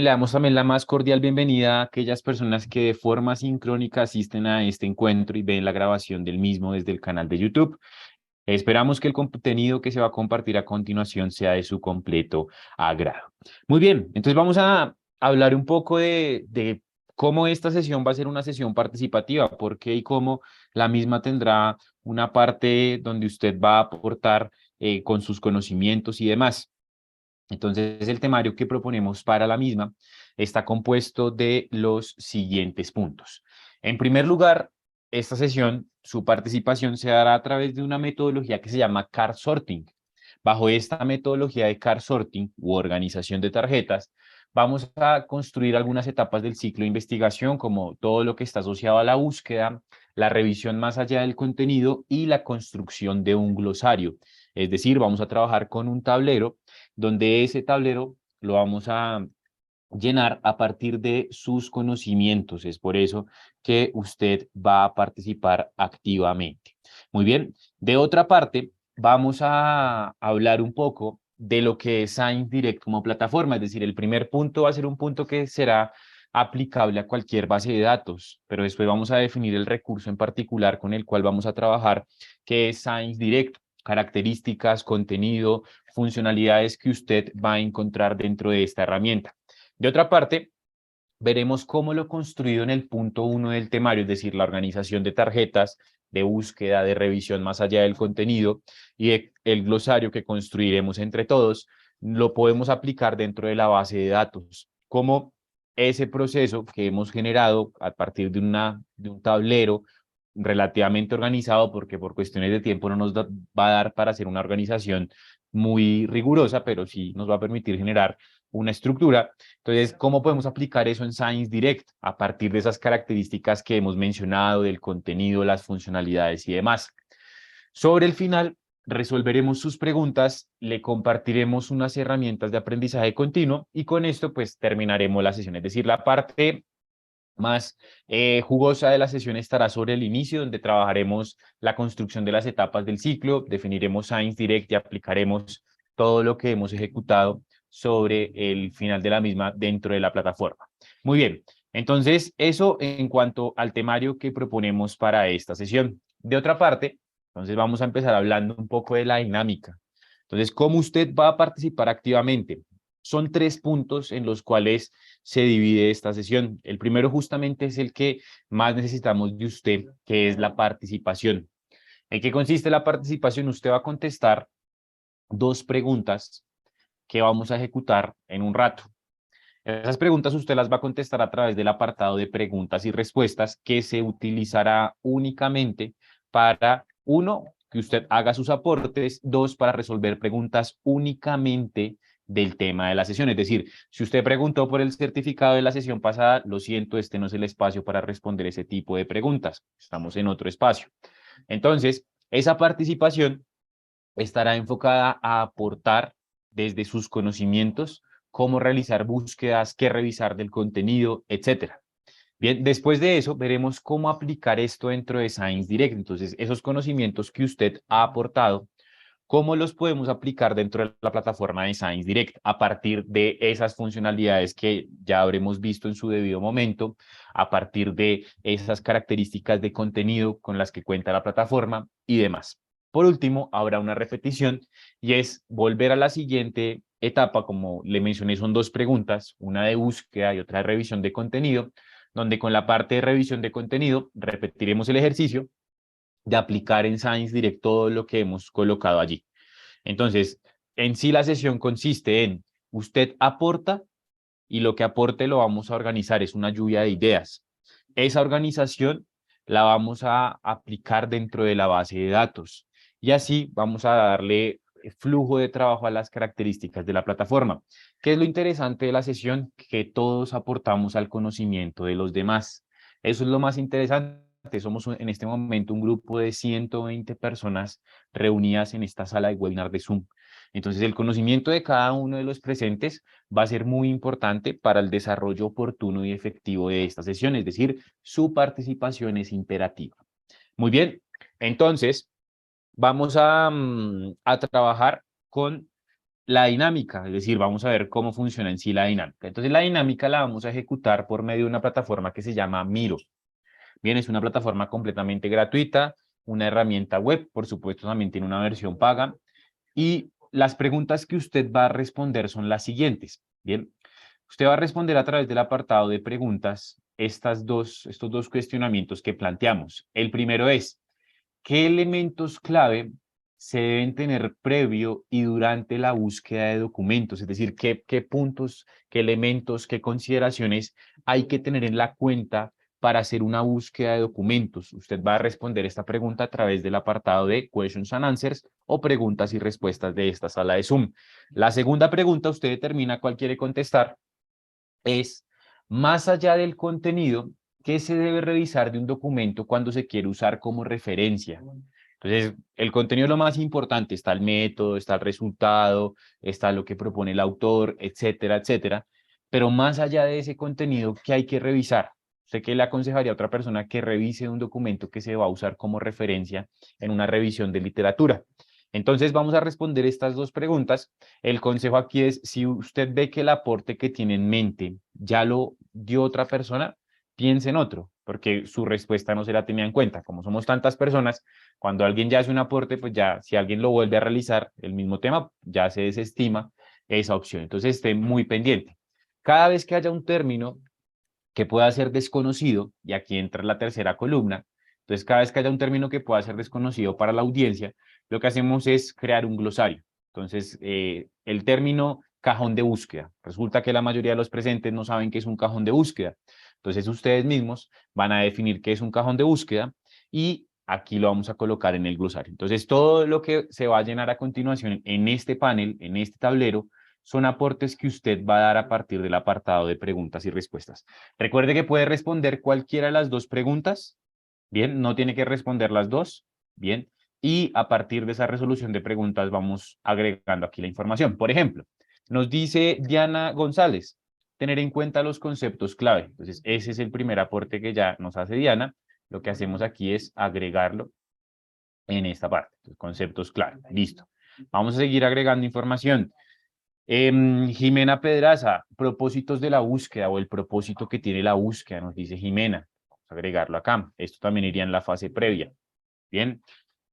Bien, le damos también la más cordial bienvenida a aquellas personas que de forma sincrónica asisten a este encuentro y ven la grabación del mismo desde el canal de YouTube. Esperamos que el contenido que se va a compartir a continuación sea de su completo agrado. Muy bien, entonces vamos a hablar un poco de cómo esta sesión va a ser una sesión participativa, por qué y cómo la misma tendrá una parte donde usted va a aportar con sus conocimientos y demás. Entonces, el temario que proponemos para la misma está compuesto de los siguientes puntos. En primer lugar, esta sesión, su participación se dará a través de una metodología que se llama card sorting. Bajo esta metodología de card sorting u organización de tarjetas, vamos a construir algunas etapas del ciclo de investigación, como todo lo que está asociado a la búsqueda, la revisión más allá del contenido y la construcción de un glosario. Es decir, vamos a trabajar con un tablero donde ese tablero lo vamos a llenar a partir de sus conocimientos. Es por eso que usted va a participar activamente. Muy bien. De otra parte, vamos a hablar un poco de lo que es Science Direct como plataforma. Es decir, el primer punto va a ser un punto que será aplicable a cualquier base de datos, pero después vamos a definir el recurso en particular con el cual vamos a trabajar, que es Science Direct, características, contenido, funcionalidades que usted va a encontrar dentro de esta herramienta. De otra parte, veremos cómo lo construido en el punto uno del temario, es decir, la organización de tarjetas, de búsqueda, de revisión más allá del contenido y el glosario que construiremos entre todos, lo podemos aplicar dentro de la base de datos. Como ese proceso que hemos generado a partir de un tablero relativamente organizado, porque por cuestiones de tiempo no nos va a dar para hacer una organización muy rigurosa, pero sí nos va a permitir generar una estructura. Entonces, ¿cómo podemos aplicar eso en Science Direct a partir de esas características que hemos mencionado del contenido, las funcionalidades y demás? Sobre el final, resolveremos sus preguntas, le compartiremos unas herramientas de aprendizaje continuo y con esto pues terminaremos la sesión. Es decir, la parte más jugosa de la sesión estará sobre el inicio, donde trabajaremos la construcción de las etapas del ciclo, definiremos Science Direct y aplicaremos todo lo que hemos ejecutado sobre el final de la misma dentro de la plataforma. Muy bien, entonces eso en cuanto al temario que proponemos para esta sesión. De otra parte, entonces vamos a empezar hablando un poco de la dinámica. Entonces, ¿cómo usted va a participar activamente? Son tres puntos en los cuales se divide esta sesión. El primero justamente es el que más necesitamos de usted, que es la participación. ¿En qué consiste la participación? Usted va a contestar dos preguntas que vamos a ejecutar en un rato. Esas preguntas usted las va a contestar a través del apartado de preguntas y respuestas que se utilizará únicamente para, uno, que usted haga sus aportes, dos, para resolver preguntas únicamente del tema de la sesión. Es decir, si usted preguntó por el certificado de la sesión pasada, lo siento, este no es el espacio para responder ese tipo de preguntas. Estamos en otro espacio. Entonces, esa participación estará enfocada a aportar desde sus conocimientos cómo realizar búsquedas, qué revisar del contenido, etcétera. Bien, después de eso veremos cómo aplicar esto dentro de Science Direct. Entonces, esos conocimientos que usted ha aportado, ¿cómo los podemos aplicar dentro de la plataforma de Science Direct a partir de esas funcionalidades que ya habremos visto en su debido momento, a partir de esas características de contenido con las que cuenta la plataforma y demás? Por último, habrá una repetición y es volver a la siguiente etapa, como le mencioné, son dos preguntas, una de búsqueda y otra de revisión de contenido, donde con la parte de revisión de contenido repetiremos el ejercicio de aplicar en Science Direct todo lo que hemos colocado allí. Entonces, en sí la sesión consiste en usted aporta y lo que aporte lo vamos a organizar, es una lluvia de ideas. Esa organización la vamos a aplicar dentro de la base de datos y así vamos a darle flujo de trabajo a las características de la plataforma. ¿Qué es lo interesante de la sesión? Que todos aportamos al conocimiento de los demás. Eso es lo más interesante. Somos en este momento un grupo de 120 personas reunidas en esta sala de webinar de Zoom. Entonces, el conocimiento de cada uno de los presentes va a ser muy importante para el desarrollo oportuno y efectivo de esta sesión, es decir, su participación es imperativa. Muy bien, entonces vamos a trabajar con la dinámica, es decir, vamos a ver cómo funciona en sí la dinámica. Entonces, la dinámica la vamos a ejecutar por medio de una plataforma que se llama Miro. Bien, es una plataforma completamente gratuita, una herramienta web, por supuesto, también tiene una versión paga. Y las preguntas que usted va a responder son las siguientes. Bien, usted va a responder a través del apartado de preguntas estos dos cuestionamientos que planteamos. El primero es, ¿qué elementos clave se deben tener previo y durante la búsqueda de documentos? Es decir, ¿qué puntos, qué elementos, qué consideraciones hay que tener en la cuenta para hacer una búsqueda de documentos? Usted va a responder esta pregunta a través del apartado de Questions and Answers o preguntas y respuestas de esta sala de Zoom. La segunda pregunta, usted determina cuál quiere contestar, es, más allá del contenido, ¿qué se debe revisar de un documento cuando se quiere usar como referencia? Entonces, el contenido es lo más importante, está el método, está el resultado, está lo que propone el autor, etcétera, etcétera. Pero más allá de ese contenido, ¿qué hay que revisar? ¿Usted qué le aconsejaría a otra persona que revise un documento que se va a usar como referencia en una revisión de literatura? Entonces, vamos a responder estas dos preguntas. El consejo aquí es, si usted ve que el aporte que tiene en mente ya lo dio otra persona, piense en otro, porque su respuesta no será tenida en cuenta. Como somos tantas personas, cuando alguien ya hace un aporte, pues ya, si alguien lo vuelve a realizar el mismo tema, ya se desestima esa opción. Entonces, esté muy pendiente. Cada vez que haya un término que pueda ser desconocido, y aquí entra la tercera columna, entonces cada vez que haya un término que pueda ser desconocido para la audiencia, lo que hacemos es crear un glosario. Entonces, el término cajón de búsqueda. Resulta que la mayoría de los presentes no saben qué es un cajón de búsqueda. Entonces, ustedes mismos van a definir qué es un cajón de búsqueda y aquí lo vamos a colocar en el glosario. Entonces, todo lo que se va a llenar a continuación en este panel, en este tablero, son aportes que usted va a dar a partir del apartado de preguntas y respuestas. Recuerde que puede responder cualquiera de las dos preguntas, bien, no tiene que responder las dos, bien, y a partir de esa resolución de preguntas vamos agregando aquí la información. Por ejemplo, nos dice Diana González, tener en cuenta los conceptos clave. Entonces, ese es el primer aporte que ya nos hace Diana. Lo que hacemos aquí es agregarlo en esta parte. Entonces, conceptos clave, listo. Vamos a seguir agregando información. Jimena Pedraza, propósitos de la búsqueda o el propósito que tiene la búsqueda, nos dice Jimena. Vamos a agregarlo acá. Esto también iría en la fase previa. Bien,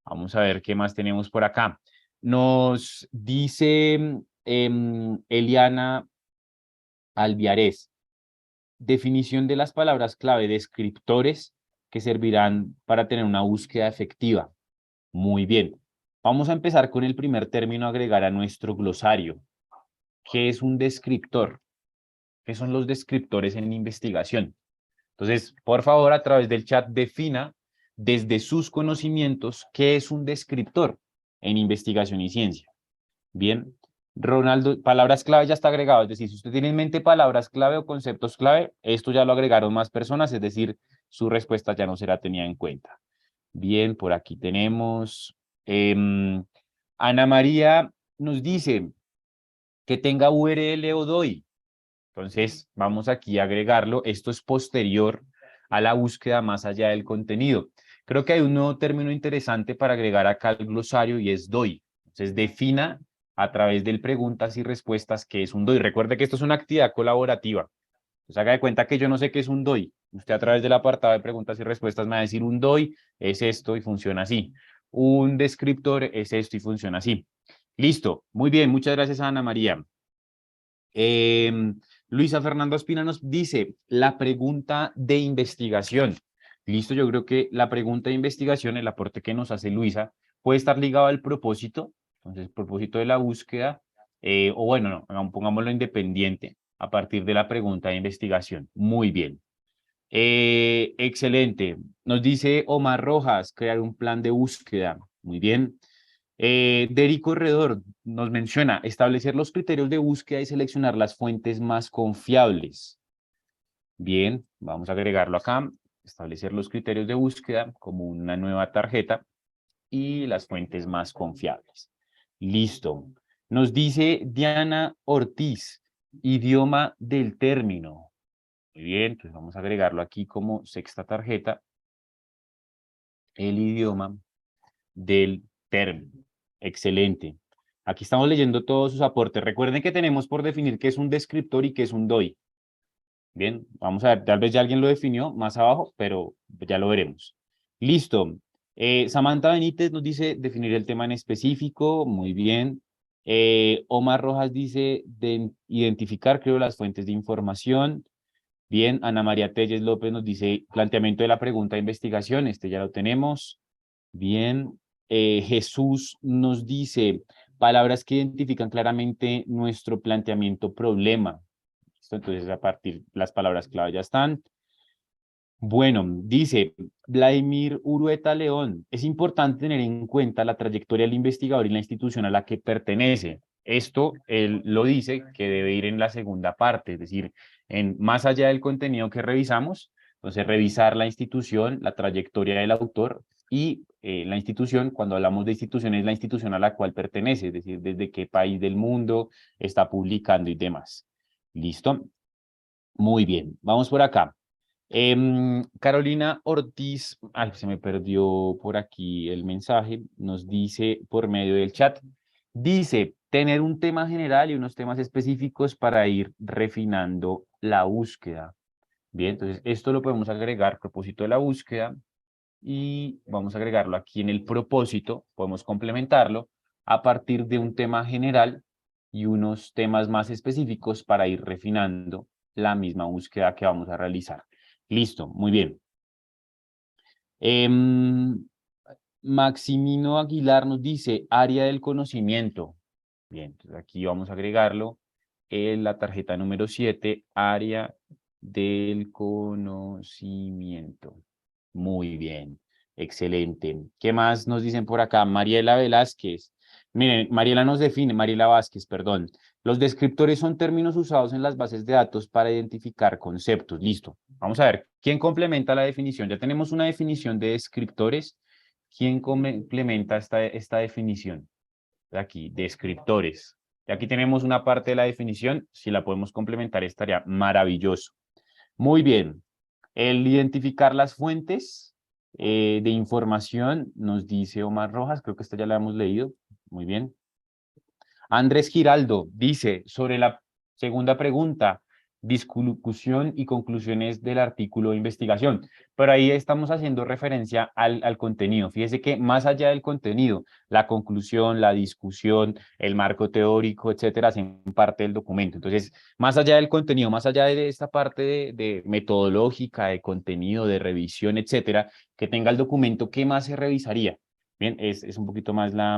vamos a ver qué más tenemos por acá. Nos dice Eliana Alviarés, definición de las palabras clave, descriptores que servirán para tener una búsqueda efectiva. Muy bien. Vamos a empezar con el primer término a agregar a nuestro glosario. ¿Qué es un descriptor? ¿Qué son los descriptores en investigación? Entonces, por favor, a través del chat defina desde sus conocimientos qué es un descriptor en investigación y ciencia. Bien, Ronaldo, palabras clave ya está agregado, es decir, si usted tiene en mente palabras clave o conceptos clave, esto ya lo agregaron más personas, es decir, su respuesta ya no será tenida en cuenta. Bien, por aquí tenemos, Ana María nos dice que tenga URL o DOI. Entonces, vamos aquí a agregarlo. Esto es posterior a la búsqueda más allá del contenido. Creo que hay un nuevo término interesante para agregar acá al glosario y es DOI. Entonces, defina a través del preguntas y respuestas qué es un DOI. Recuerde que esto es una actividad colaborativa. Entonces, haga de cuenta que yo no sé qué es un DOI. Usted a través del apartado de preguntas y respuestas me va a decir un DOI es esto y funciona así. Un descriptor es esto y funciona así. Listo. Muy bien. Muchas gracias, Ana María. Luisa Fernando Espina nos dice la pregunta de investigación. Listo, yo creo que la pregunta de investigación, el aporte que nos hace Luisa, puede estar ligado al propósito, entonces el propósito de la búsqueda, o bueno, no, pongámoslo independiente a partir de la pregunta de investigación. Muy bien. Excelente. Nos dice Omar Rojas, crear un plan de búsqueda. Muy bien. Deri Corredor nos menciona establecer los criterios de búsqueda y seleccionar las fuentes más confiables. Bien, vamos a agregarlo acá. Establecer los criterios de búsqueda como una nueva tarjeta y las fuentes más confiables. Listo. Nos dice Diana Ortiz, idioma del término. Muy bien, entonces vamos a agregarlo aquí como sexta tarjeta, el idioma del término. Excelente. Aquí estamos leyendo todos sus aportes. Recuerden que tenemos por definir qué es un descriptor y qué es un DOI. Bien, vamos a ver, tal vez ya alguien lo definió más abajo, pero ya lo veremos. Listo. Samantha Benítez nos dice definir el tema en específico, muy bien. Omar Rojas dice de identificar, creo, las fuentes de información. Bien, Ana María Telles López nos dice planteamiento de la pregunta de investigación, este ya lo tenemos. Bien, Jesús nos dice palabras que identifican claramente nuestro planteamiento problema. Entonces, a partir, las palabras clave ya están. Bueno, dice Vladimir Urueta León, es importante tener en cuenta la trayectoria del investigador y la institución a la que pertenece. Esto él lo dice que debe ir en la segunda parte, es decir, en más allá del contenido que revisamos, entonces revisar la institución, la trayectoria del autor y la institución, cuando hablamos de institución, es la institución a la cual pertenece, es decir, desde qué país del mundo está publicando y demás. ¿Listo? Muy bien, vamos por acá. Carolina Ortiz, ay, se me perdió por aquí el mensaje, nos dice por medio del chat, dice, tener un tema general y unos temas específicos para ir refinando la búsqueda. Bien, entonces esto lo podemos agregar, propósito de la búsqueda, y vamos a agregarlo aquí en el propósito, podemos complementarlo a partir de un tema general y unos temas más específicos para ir refinando la misma búsqueda que vamos a realizar. Listo, muy bien. Maximino Aguilar nos dice área del conocimiento. Bien, entonces aquí vamos a agregarlo en la tarjeta número 7, área del conocimiento. Muy bien, excelente. ¿Qué más nos dicen por acá? Mariela Velázquez. Miren, Mariela nos define, Mariela Vázquez, perdón. Los descriptores son términos usados en las bases de datos para identificar conceptos. Listo. Vamos a ver, ¿quién complementa la definición? Ya tenemos una definición de descriptores. ¿Quién complementa esta definición? Aquí, descriptores. Y aquí tenemos una parte de la definición. Si la podemos complementar, estaría maravilloso. Muy bien. El identificar las fuentes de información, nos dice Omar Rojas, creo que esta ya la hemos leído. Muy bien. Andrés Giraldo dice sobre la segunda pregunta, discusión y conclusiones del artículo de investigación. Pero ahí estamos haciendo referencia al contenido. Fíjese que más allá del contenido, la conclusión, la discusión, el marco teórico, etcétera, hacen parte del documento. Entonces, más allá del contenido, más allá de esta parte de metodológica, de contenido, de revisión, etcétera, que tenga el documento, ¿qué más se revisaría? Bien, es un poquito más la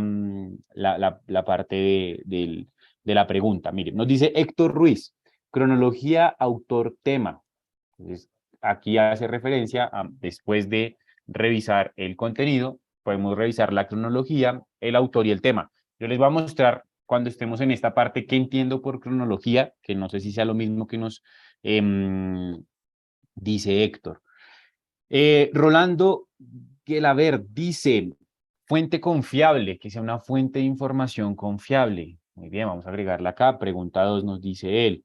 parte de la pregunta. Mire, nos dice Héctor Ruiz, cronología, autor, tema. Entonces, aquí hace referencia a, después de revisar el contenido, podemos revisar la cronología, el autor y el tema. Yo les voy a mostrar cuando estemos en esta parte qué entiendo por cronología, que no sé si sea lo mismo que nos dice Héctor. Rolando Gelaber dice, fuente confiable, que sea una fuente de información confiable. Muy bien, vamos a agregarla acá. Pregunta 2 nos dice él.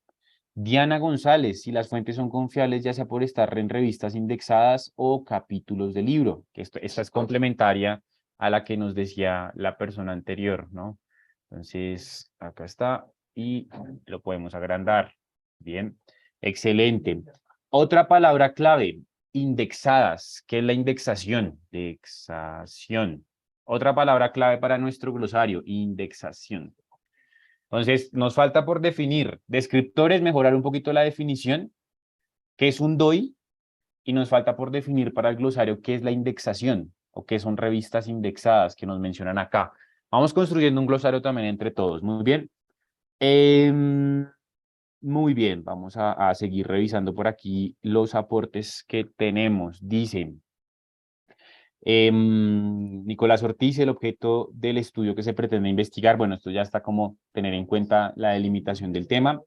Diana González, si las fuentes son confiables, ya sea por estar en revistas indexadas o capítulos de libro, que esta es complementaria a la que nos decía la persona anterior, ¿no? Entonces, acá está y lo podemos agrandar. Bien, excelente. Otra palabra clave, indexadas. ¿Qué es la indexación? Indexación. Otra palabra clave para nuestro glosario, indexación. Entonces, nos falta por definir descriptores, mejorar un poquito la definición, qué es un DOI, y nos falta por definir para el glosario qué es la indexación o qué son revistas indexadas que nos mencionan acá. Vamos construyendo un glosario también entre todos. Muy bien. Muy bien, vamos a seguir revisando por aquí los aportes que tenemos. Dicen, Nicolás Ortiz, el objeto del estudio que se pretende investigar. Bueno, esto ya está como tener en cuenta la delimitación del tema.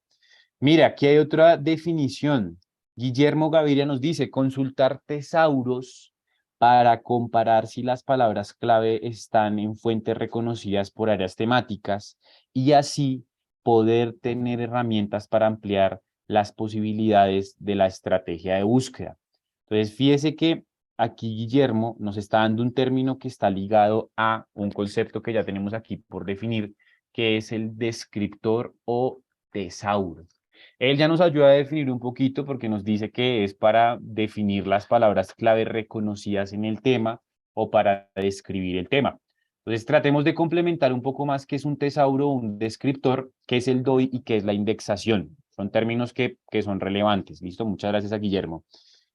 Mira, aquí hay otra definición. Guillermo Gaviria nos dice, consultar tesauros para comparar si las palabras clave están en fuentes reconocidas por áreas temáticas y así poder tener herramientas para ampliar las posibilidades de la estrategia de búsqueda. Entonces, fíjese que aquí Guillermo nos está dando un término que está ligado a un concepto que ya tenemos aquí por definir, que es el descriptor o tesauro. Él ya nos ayuda a definir un poquito porque nos dice que es para definir las palabras clave reconocidas en el tema o para describir el tema. Entonces tratemos de complementar un poco más qué es un tesauro o un descriptor, qué es el DOI y qué es la indexación. Son términos que son relevantes. ¿Listo? Muchas gracias a Guillermo.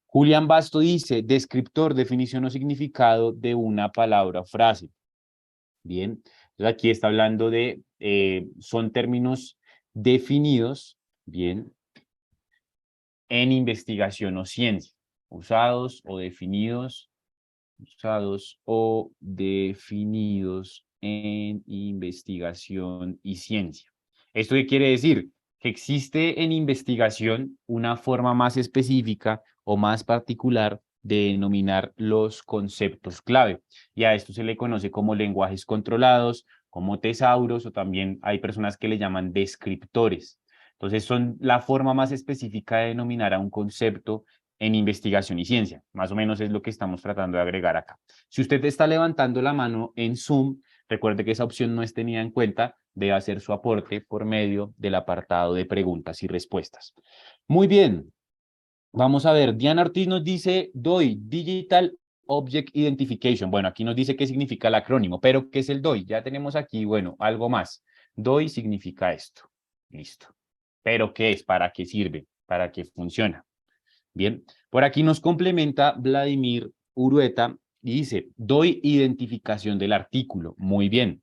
Julián Basto dice, descriptor, definición o significado de una palabra o frase. Bien, entonces aquí está hablando de, son términos definidos, bien, en investigación o ciencia, usados o definidos en investigación y ciencia. ¿Esto qué quiere decir? Que existe en investigación una forma más específica o más particular de denominar los conceptos clave. Y a esto se le conoce como lenguajes controlados, como tesauros, o también hay personas que le llaman descriptores. Entonces son la forma más específica de denominar a un concepto en investigación y ciencia. Más o menos es lo que estamos tratando de agregar acá. Si usted está levantando la mano en Zoom, recuerde que esa opción no es tenida en cuenta, debe hacer su aporte por medio del apartado de preguntas y respuestas. Muy bien, vamos a ver, Diana Ortiz nos dice, DOI, Digital Object Identification. Bueno, aquí nos dice qué significa el acrónimo, pero ¿qué es el DOI? Ya tenemos aquí, bueno, algo más. DOI significa esto. Listo. ¿Pero qué es? ¿Para qué sirve? ¿Para qué funciona? Bien, por aquí nos complementa Vladimir Urueta y dice, doy identificación del artículo. Muy bien.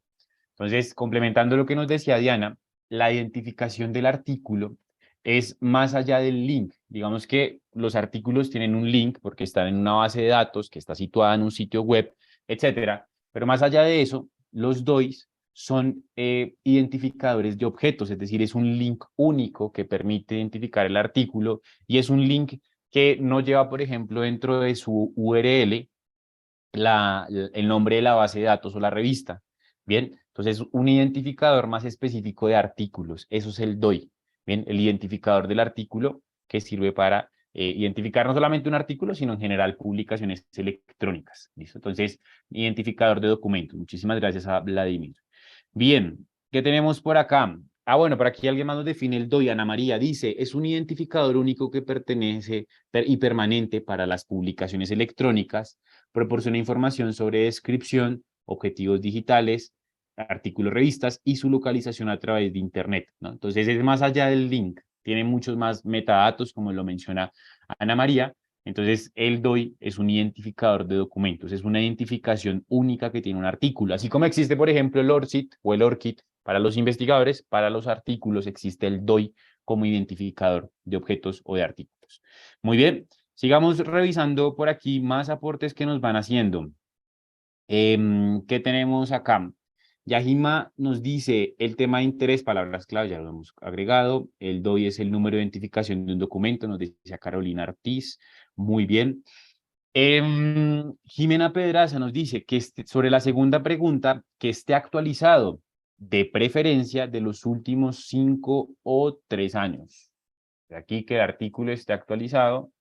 Entonces, complementando lo que nos decía Diana, la identificación del artículo es más allá del link. Digamos que los artículos tienen un link porque están en una base de datos que está situada en un sitio web, etcétera. Pero más allá de eso, los DOIs son identificadores de objetos, es decir, es un link único que permite identificar el artículo y es un link que no lleva, por ejemplo, dentro de su URL el nombre de la base de datos o la revista. Bien, entonces un identificador más específico de artículos, eso es el DOI. Bien, el identificador del artículo que sirve para identificar no solamente un artículo, sino en general publicaciones electrónicas. ¿Listo? Entonces, identificador de documentos. Muchísimas gracias a Vladimir. Bien, ¿qué tenemos por acá? Ah, bueno, por aquí alguien más nos define el DOI. Ana María dice, es un identificador único que pertenece y permanente para las publicaciones electrónicas, proporciona información sobre descripción, objetivos digitales, artículos, revistas y su localización a través de Internet, ¿no? Entonces es más allá del link, tiene muchos más metadatos, como lo menciona Ana María. Entonces, el DOI es un identificador de documentos, es una identificación única que tiene un artículo. Así como existe, por ejemplo, el ORCID o el ORCID para los investigadores, para los artículos existe el DOI como identificador de objetos o de artículos. Muy bien, sigamos revisando por aquí más aportes que nos van haciendo. ¿Qué tenemos acá? Yajima nos dice el tema de interés, palabras clave, ya lo hemos agregado. El DOI es el número de identificación de un documento, nos dice a Carolina Ortiz. Muy bien. Jimena Pedraza nos dice que sobre la segunda pregunta, que esté actualizado, de preferencia de los últimos 5 o 3 años. Aquí que el artículo esté actualizado,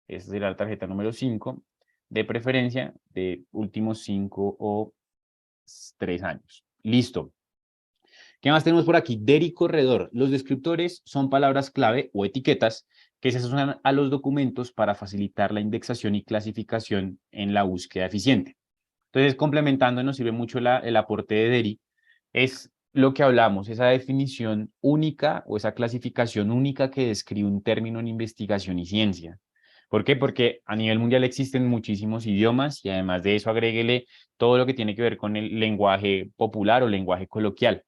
esta será la tarjeta número 5, de preferencia de últimos 5 o 3 años. Listo. ¿Qué más tenemos por aquí? DERI corredor. Los descriptores son palabras clave o etiquetas que se asocian a los documentos para facilitar la indexación y clasificación en la búsqueda eficiente. Entonces, complementando, nos sirve mucho el aporte de DERI, es lo que hablamos, esa definición única o esa clasificación única que describe un término en investigación y ciencia. ¿Por qué? Porque a nivel mundial existen muchísimos idiomas y además de eso agréguele todo lo que tiene que ver con el lenguaje popular o lenguaje coloquial.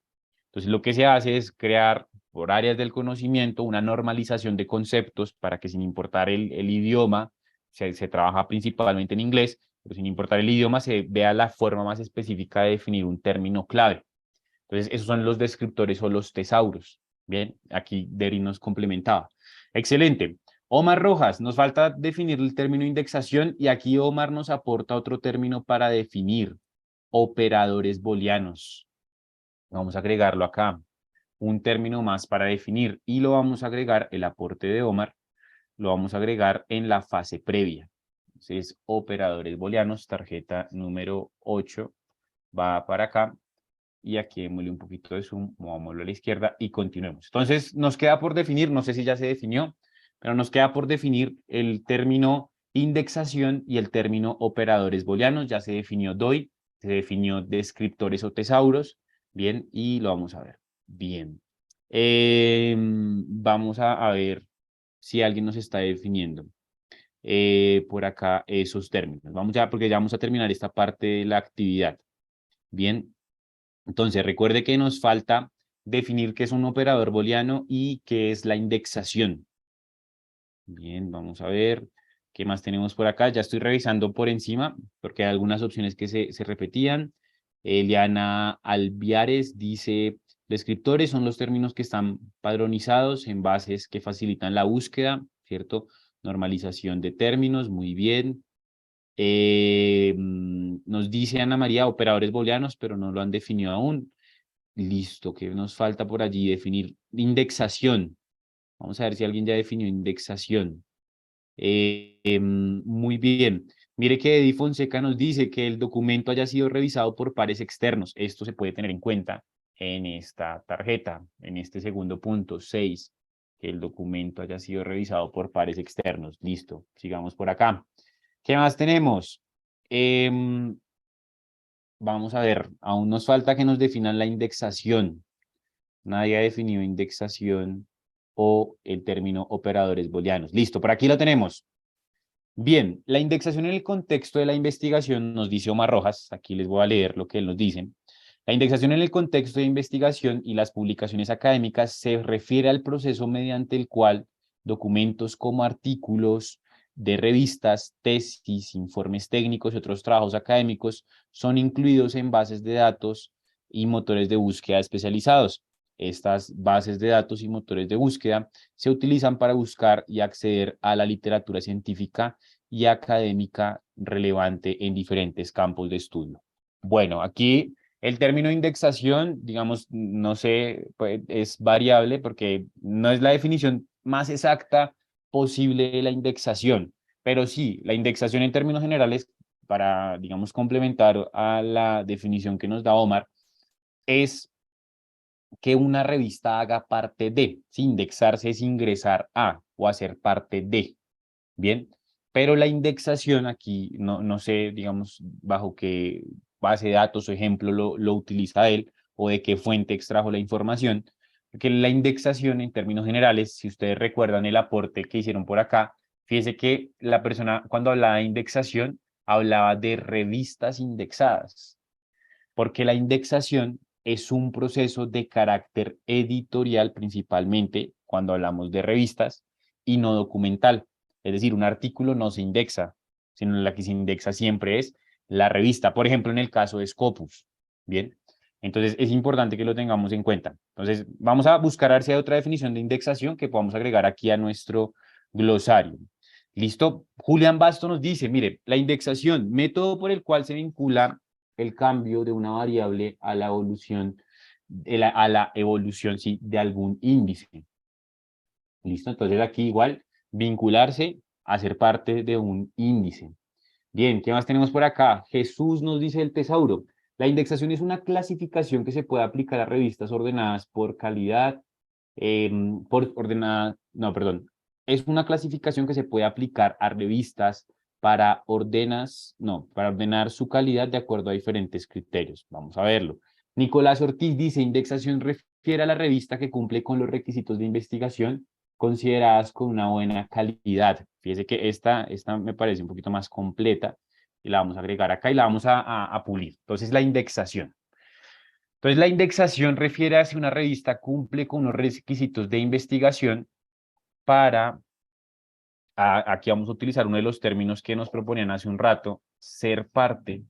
Entonces, lo que se hace es crear por áreas del conocimiento una normalización de conceptos para que sin importar el idioma, se trabaja principalmente en inglés, pero sin importar el idioma se vea la forma más específica de definir un término clave. Entonces, esos son los descriptores o los tesauros. Bien, aquí Deri nos complementaba. Excelente. Omar Rojas, nos falta definir el término indexación y aquí Omar nos aporta otro término para definir operadores booleanos. Vamos a agregarlo acá. Un término más para definir y lo vamos a agregar, el aporte de Omar, lo vamos a agregar en la fase previa. Entonces, operadores booleanos, tarjeta número 8, va para acá y aquí démosle un poquito de zoom, movámoslo a la izquierda y continuemos. Entonces, nos queda por definir, no sé si ya se definió, pero nos queda por definir el término indexación y el término operadores booleanos. Ya se definió DOI, se definió descriptores o tesauros, bien, y lo vamos a ver. Bien. Vamos a ver si alguien nos está definiendo por acá esos términos. Vamos ya, porque ya vamos a terminar esta parte de la actividad. Bien, entonces recuerde que nos falta definir qué es un operador booleano y qué es la indexación. Bien, vamos a ver qué más tenemos por acá. Ya estoy revisando por encima porque hay algunas opciones que se repetían. Eliana Alviares dice, descriptores son los términos que están padronizados en bases que facilitan la búsqueda, ¿cierto? Normalización de términos, muy bien. Nos dice Ana María, operadores booleanos, pero no lo han definido aún. Listo, ¿qué nos falta por allí? Definir indexación. Vamos a ver si alguien ya definió indexación. Muy bien. Mire que Eddie Fonseca nos dice que el documento haya sido revisado por pares externos. Esto se puede tener en cuenta en esta tarjeta, en este segundo punto, 6, que el documento haya sido revisado por pares externos. Listo, sigamos por acá. ¿Qué más tenemos? Vamos a ver, aún nos falta que nos definan la indexación. Nadie ha definido indexación o el término operadores booleanos. Listo, por aquí lo tenemos. Bien, la indexación en el contexto de la investigación, nos dice Omar Rojas, aquí les voy a leer lo que él nos dice. La indexación en el contexto de investigación y las publicaciones académicas se refiere al proceso mediante el cual documentos como artículos de revistas, tesis, informes técnicos y otros trabajos académicos son incluidos en bases de datos y motores de búsqueda especializados. Estas bases de datos y motores de búsqueda se utilizan para buscar y acceder a la literatura científica y académica relevante en diferentes campos de estudio. Bueno, aquí el término indexación, digamos, no sé, pues, es variable porque no es la definición más exacta posible de la indexación, pero sí, la indexación en términos generales, para, digamos, complementar a la definición que nos da Omar, es que una revista haga parte de. Si indexarse es ingresar a o hacer parte de. Bien, pero la indexación aquí, no sé, digamos, bajo qué base de datos o ejemplo lo utiliza él o de qué fuente extrajo la información, porque la indexación en términos generales, si ustedes recuerdan el aporte que hicieron por acá, fíjese que la persona cuando hablaba de indexación hablaba de revistas indexadas, porque la indexación es un proceso de carácter editorial principalmente cuando hablamos de revistas y no documental. Es decir, un artículo no se indexa, sino la que se indexa siempre es la revista. Por ejemplo, en el caso de Scopus. Bien, entonces es importante que lo tengamos en cuenta. Entonces, vamos a buscar a ver si hay otra definición de indexación que podamos agregar aquí a nuestro glosario. ¿Listo? Julián Basto nos dice, mire, la indexación, método por el cual se vincula el cambio de una variable a la evolución, sí, de algún índice. ¿Listo? Entonces aquí igual, vincularse a ser parte de un índice. Bien, ¿qué más tenemos por acá? Jesús nos dice el tesauro. La indexación es una clasificación que se puede aplicar a revistas ordenadas por calidad, no, perdón. Es una clasificación que se puede aplicar a revistas para ordenar su calidad de acuerdo a diferentes criterios. Vamos a verlo. Nicolás Ortiz dice, indexación refiere a la revista que cumple con los requisitos de investigación consideradas con una buena calidad. Fíjese que esta me parece un poquito más completa y la vamos a agregar acá y la vamos a pulir. Entonces, la indexación. Entonces, la indexación refiere a si una revista cumple con unos requisitos de investigación para, aquí vamos a utilizar uno de los términos que nos proponían hace un rato, ser parte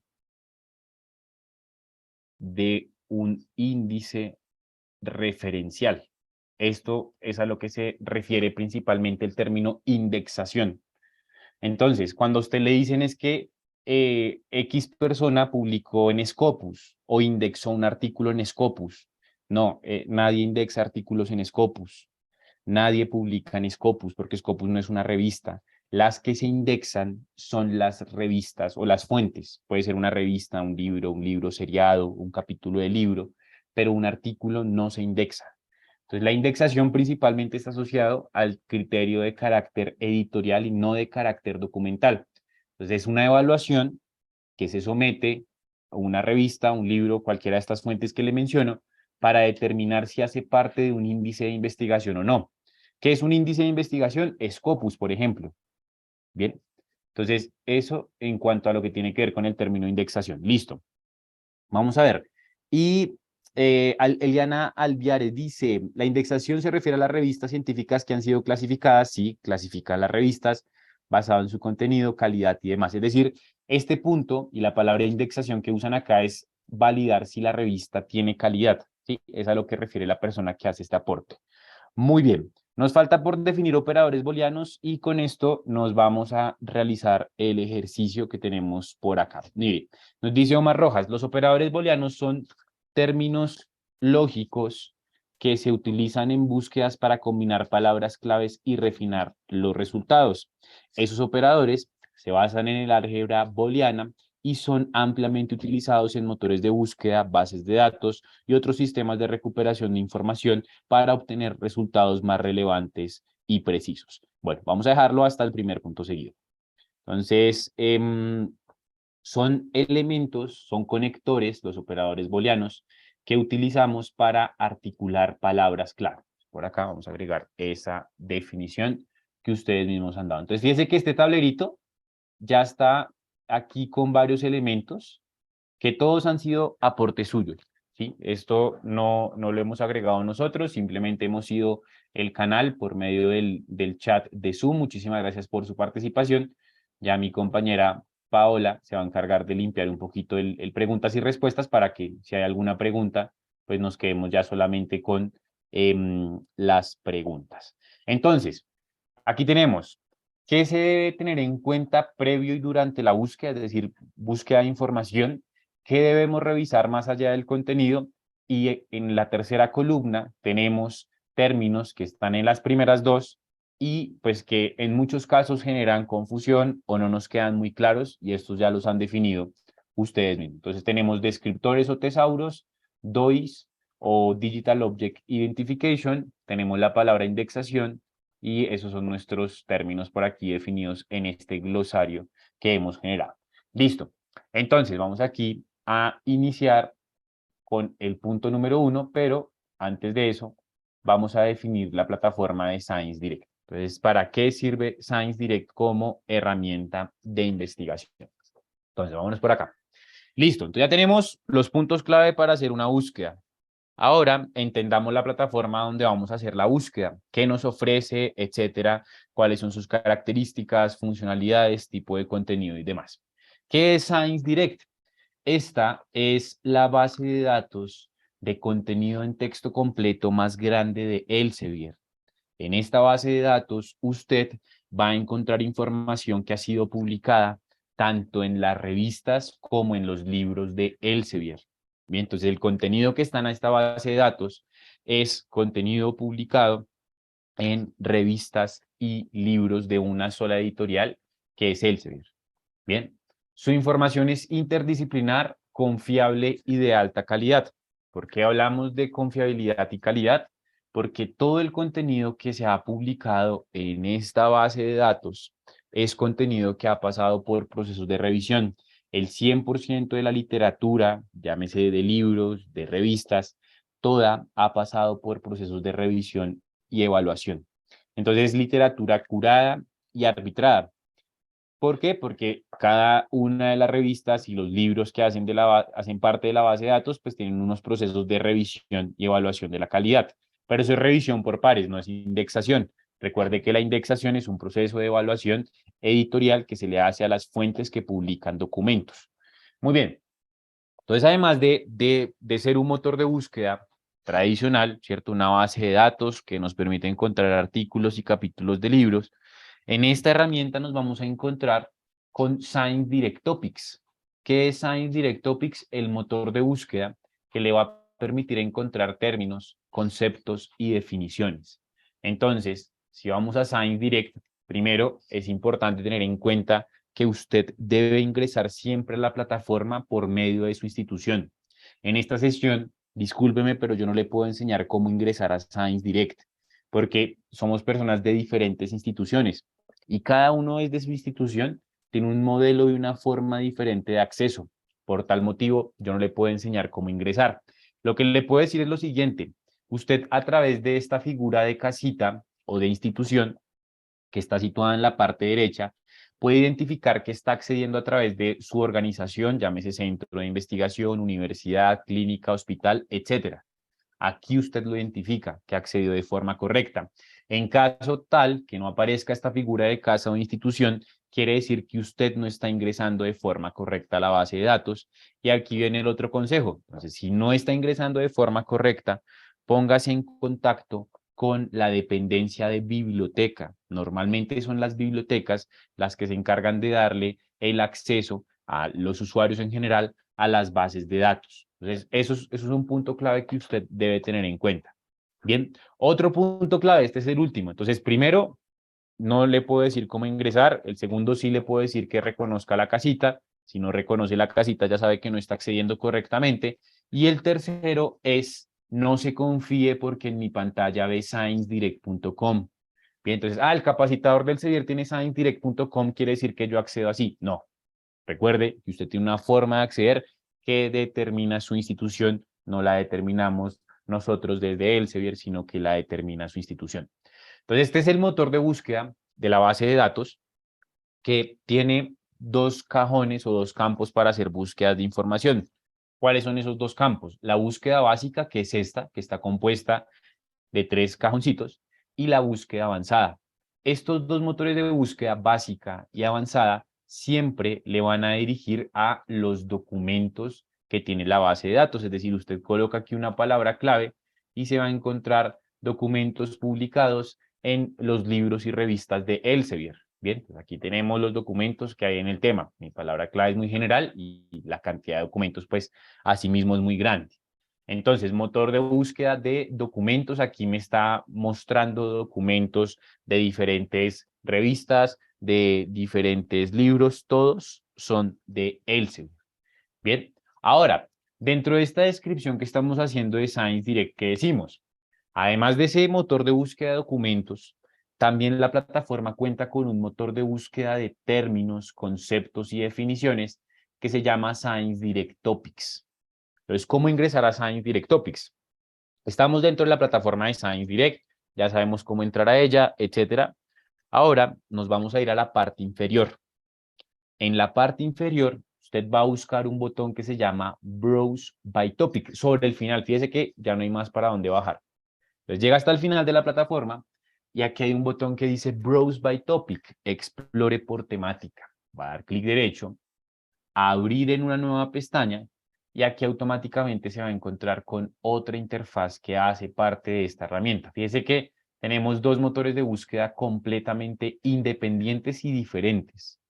de un índice referencial. Esto es a lo que se refiere principalmente el término indexación. Entonces, cuando a usted le dicen es que X persona publicó en Scopus o indexó un artículo en Scopus. No, nadie indexa artículos en Scopus. Nadie publica en Scopus porque Scopus no es una revista. Las que se indexan son las revistas o las fuentes. Puede ser una revista, un libro seriado, un capítulo de libro. pero un artículo no se indexa. Entonces, la indexación principalmente está asociado al criterio de carácter editorial y no de carácter documental. Entonces, es una evaluación que se somete a una revista, un libro, cualquiera de estas fuentes que le menciono, para determinar si hace parte de un índice de investigación o no. ¿Qué es un índice de investigación? Scopus, por ejemplo. Bien, entonces eso en cuanto a lo que tiene que ver con el término indexación. Listo, vamos a ver. Y Eliana Alviare dice, la indexación se refiere a las revistas científicas que han sido clasificadas, sí, clasifica las revistas basado en su contenido, calidad y demás. Es decir, este punto y la palabra indexación que usan acá es validar si la revista tiene calidad, ¿sí? Es a lo que refiere la persona que hace este aporte. Muy bien, nos falta por definir operadores booleanos y con esto nos vamos a realizar el ejercicio que tenemos por acá. Mire, nos dice Omar Rojas, los operadores booleanos son términos lógicos que se utilizan en búsquedas para combinar palabras claves y refinar los resultados. Esos operadores se basan en el álgebra booleana y son ampliamente utilizados en motores de búsqueda, bases de datos y otros sistemas de recuperación de información para obtener resultados más relevantes y precisos. Bueno, vamos a dejarlo hasta el primer punto seguido. Entonces, son elementos, son conectores, los operadores booleanos, que utilizamos para articular palabras clave. Por acá vamos a agregar esa definición que ustedes mismos han dado. Entonces, fíjense que este tablerito ya está aquí con varios elementos que todos han sido aportes suyos, ¿sí? Esto no lo hemos agregado nosotros, simplemente hemos sido el canal por medio del chat de Zoom. Muchísimas gracias por su participación. Ya mi compañera Paola se va a encargar de limpiar un poquito el preguntas y respuestas para que si hay alguna pregunta, pues nos quedemos ya solamente con las preguntas. Entonces, aquí tenemos, ¿qué se debe tener en cuenta previo y durante la búsqueda? Es decir, búsqueda de información. ¿Qué debemos revisar más allá del contenido? Y en la tercera columna tenemos términos que están en las primeras dos y pues que en muchos casos generan confusión o no nos quedan muy claros y estos ya los han definido ustedes mismos. Entonces tenemos descriptores o tesauros, DOIs o Digital Object Identification, tenemos la palabra indexación y esos son nuestros términos por aquí definidos en este glosario que hemos generado. Listo. Entonces vamos aquí a iniciar con el punto número 1, pero antes de eso vamos a definir la plataforma de Science Direct. Entonces, ¿para qué sirve Science Direct como herramienta de investigación? Entonces, vámonos por acá. Listo, entonces ya tenemos los puntos clave para hacer una búsqueda. Ahora entendamos la plataforma donde vamos a hacer la búsqueda, qué nos ofrece, etcétera, cuáles son sus características, funcionalidades, tipo de contenido y demás. ¿Qué es Science Direct? Esta es la base de datos de contenido en texto completo más grande de Elsevier. En esta base de datos, usted va a encontrar información que ha sido publicada tanto en las revistas como en los libros de Elsevier. Bien, entonces el contenido que está en esta base de datos es contenido publicado en revistas y libros de una sola editorial que es Elsevier. Bien, su información es interdisciplinar, confiable y de alta calidad. ¿Por qué hablamos de confiabilidad y calidad? Porque todo el contenido que se ha publicado en esta base de datos es contenido que ha pasado por procesos de revisión. El 100% de la literatura, llámese de libros, de revistas, toda ha pasado por procesos de revisión y evaluación. Entonces, literatura curada y arbitrada. ¿Por qué? Porque cada una de las revistas y los libros que hacen parte de la base de datos, pues tienen unos procesos de revisión y evaluación de la calidad. Pero eso es revisión por pares, no es indexación. Recuerde que la indexación es un proceso de evaluación editorial que se le hace a las fuentes que publican documentos. Muy bien. Entonces, además de ser un motor de búsqueda tradicional, ¿cierto? Una base de datos que nos permite encontrar artículos y capítulos de libros, en esta herramienta nos vamos a encontrar con Science Direct Topics. ¿Qué es Science Direct Topics? El motor de búsqueda que le va a permitir encontrar términos, conceptos y definiciones. Entonces, si vamos a Science Direct, primero es importante tener en cuenta que usted debe ingresar siempre a la plataforma por medio de su institución. En esta sesión discúlpeme, pero yo no le puedo enseñar cómo ingresar a Science Direct, porque somos personas de diferentes instituciones y cada uno desde su institución tiene un modelo y una forma diferente de acceso. Por tal motivo, yo no le puedo enseñar cómo ingresar. Lo que le puedo decir es lo siguiente: usted a través de esta figura de casita o de institución que está situada en la parte derecha, puede identificar que está accediendo a través de su organización, llámese centro de investigación, universidad, clínica, hospital, etcétera. Aquí usted lo identifica que accedió de forma correcta. En caso tal que no aparezca esta figura de casa o institución, quiere decir que usted no está ingresando de forma correcta a la base de datos. Y aquí viene el otro consejo. Entonces, si no está ingresando de forma correcta, póngase en contacto con la dependencia de biblioteca. Normalmente son las bibliotecas las que se encargan de darle el acceso a los usuarios en general a las bases de datos. Entonces, eso es un punto clave que usted debe tener en cuenta. Bien, otro punto clave, este es el último. Entonces, primero, no le puedo decir cómo ingresar. El segundo, sí le puedo decir que reconozca la casita. Si no reconoce la casita, ya sabe que no está accediendo correctamente. Y el tercero es, no se confíe porque en mi pantalla ve sciencedirect.com. Bien, entonces, el capacitador del CEDIR tiene sciencedirect.com, quiere decir que yo accedo así. No, recuerde que usted tiene una forma de acceder que determina su institución, no la determinamos nosotros desde Elsevier, sino que la determina su institución. Entonces, este es el motor de búsqueda de la base de datos que tiene dos cajones o dos campos para hacer búsquedas de información. ¿Cuáles son esos dos campos? La búsqueda básica, que es esta, que está compuesta de tres cajoncitos, y la búsqueda avanzada. Estos dos motores de búsqueda básica y avanzada siempre le van a dirigir a los documentos que tiene la base de datos, es decir, usted coloca aquí una palabra clave y se va a encontrar documentos publicados en los libros y revistas de Elsevier. Bien, pues aquí tenemos los documentos que hay en el tema. Mi palabra clave es muy general y la cantidad de documentos, pues, asimismo es muy grande. Entonces, motor de búsqueda de documentos, aquí me está mostrando documentos de diferentes revistas, de diferentes libros, todos son de Elsevier. Bien, ahora, dentro de esta descripción que estamos haciendo de Science Direct, ¿qué decimos? Además de ese motor de búsqueda de documentos, también la plataforma cuenta con un motor de búsqueda de términos, conceptos y definiciones que se llama Science Direct Topics. Entonces, ¿cómo ingresar a Science Direct Topics? Estamos dentro de la plataforma de Science Direct, ya sabemos cómo entrar a ella, etcétera. Ahora nos vamos a ir a la parte inferior. En la parte inferior, usted va a buscar un botón que se llama Browse by Topic. Sobre el final, fíjese que ya no hay más para dónde bajar. Entonces llega hasta el final de la plataforma y aquí hay un botón que dice Browse by Topic, explore por temática. Va a dar clic derecho, abrir en una nueva pestaña y aquí automáticamente se va a encontrar con otra interfaz que hace parte de esta herramienta. Fíjese que tenemos dos motores de búsqueda completamente independientes y diferentes.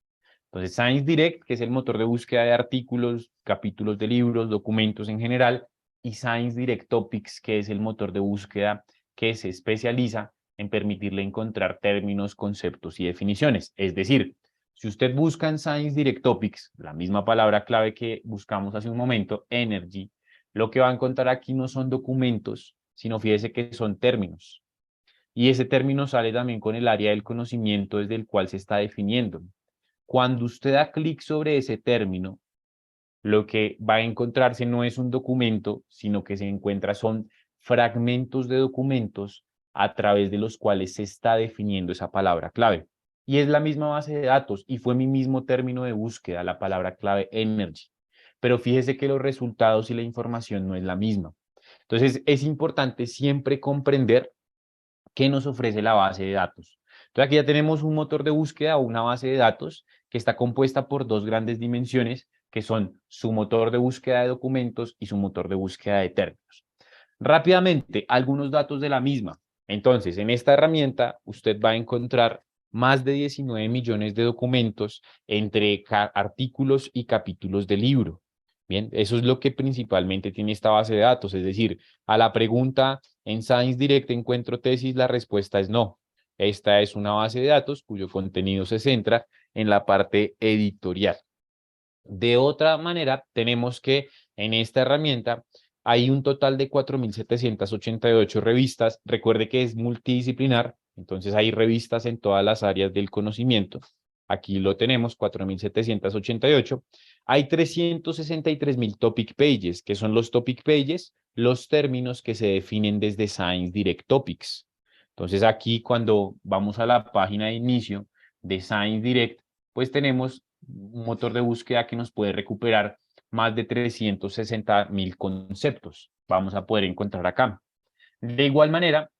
Entonces, Science Direct, que es el motor de búsqueda de artículos, capítulos de libros, documentos en general, y Science Direct Topics, que es el motor de búsqueda que se especializa en permitirle encontrar términos, conceptos y definiciones. Es decir, si usted busca en Science Direct Topics, la misma palabra clave que buscamos hace un momento, energy, lo que va a encontrar aquí no son documentos, sino fíjese que son términos. Y ese término sale también con el área del conocimiento desde el cual se está definiendo. Cuando usted da clic sobre ese término, lo que va a encontrarse no es un documento, sino que se encuentra son fragmentos de documentos a través de los cuales se está definiendo esa palabra clave. Y es la misma base de datos y fue mi mismo término de búsqueda, la palabra clave energy. Pero fíjese que los resultados y la información no es la misma. Entonces es importante siempre comprender qué nos ofrece la base de datos. Entonces aquí ya tenemos un motor de búsqueda o una base de datos que está compuesta por dos grandes dimensiones que son su motor de búsqueda de documentos y su motor de búsqueda de términos. Rápidamente, algunos datos de la misma. Entonces, en esta herramienta usted va a encontrar más de 19 millones de documentos entre artículos y capítulos de libro. Bien, eso es lo que principalmente tiene esta base de datos, es decir, a la pregunta en Science Direct encuentro tesis, la respuesta es no. Esta es una base de datos cuyo contenido se centra en la parte editorial. De otra manera, tenemos que en esta herramienta Hay un total de 4.788 revistas. Recuerde que es multidisciplinar, entonces hay revistas en todas las áreas del conocimiento. Aquí lo tenemos, 4.788. Hay 363.000 topic pages, que son los topic pages, los términos que se definen desde Science Direct Topics. Entonces aquí cuando vamos a la página de inicio de Science Direct, pues tenemos un motor de búsqueda que nos puede recuperar más de 360.000 conceptos. Vamos a poder encontrar acá. De igual manera,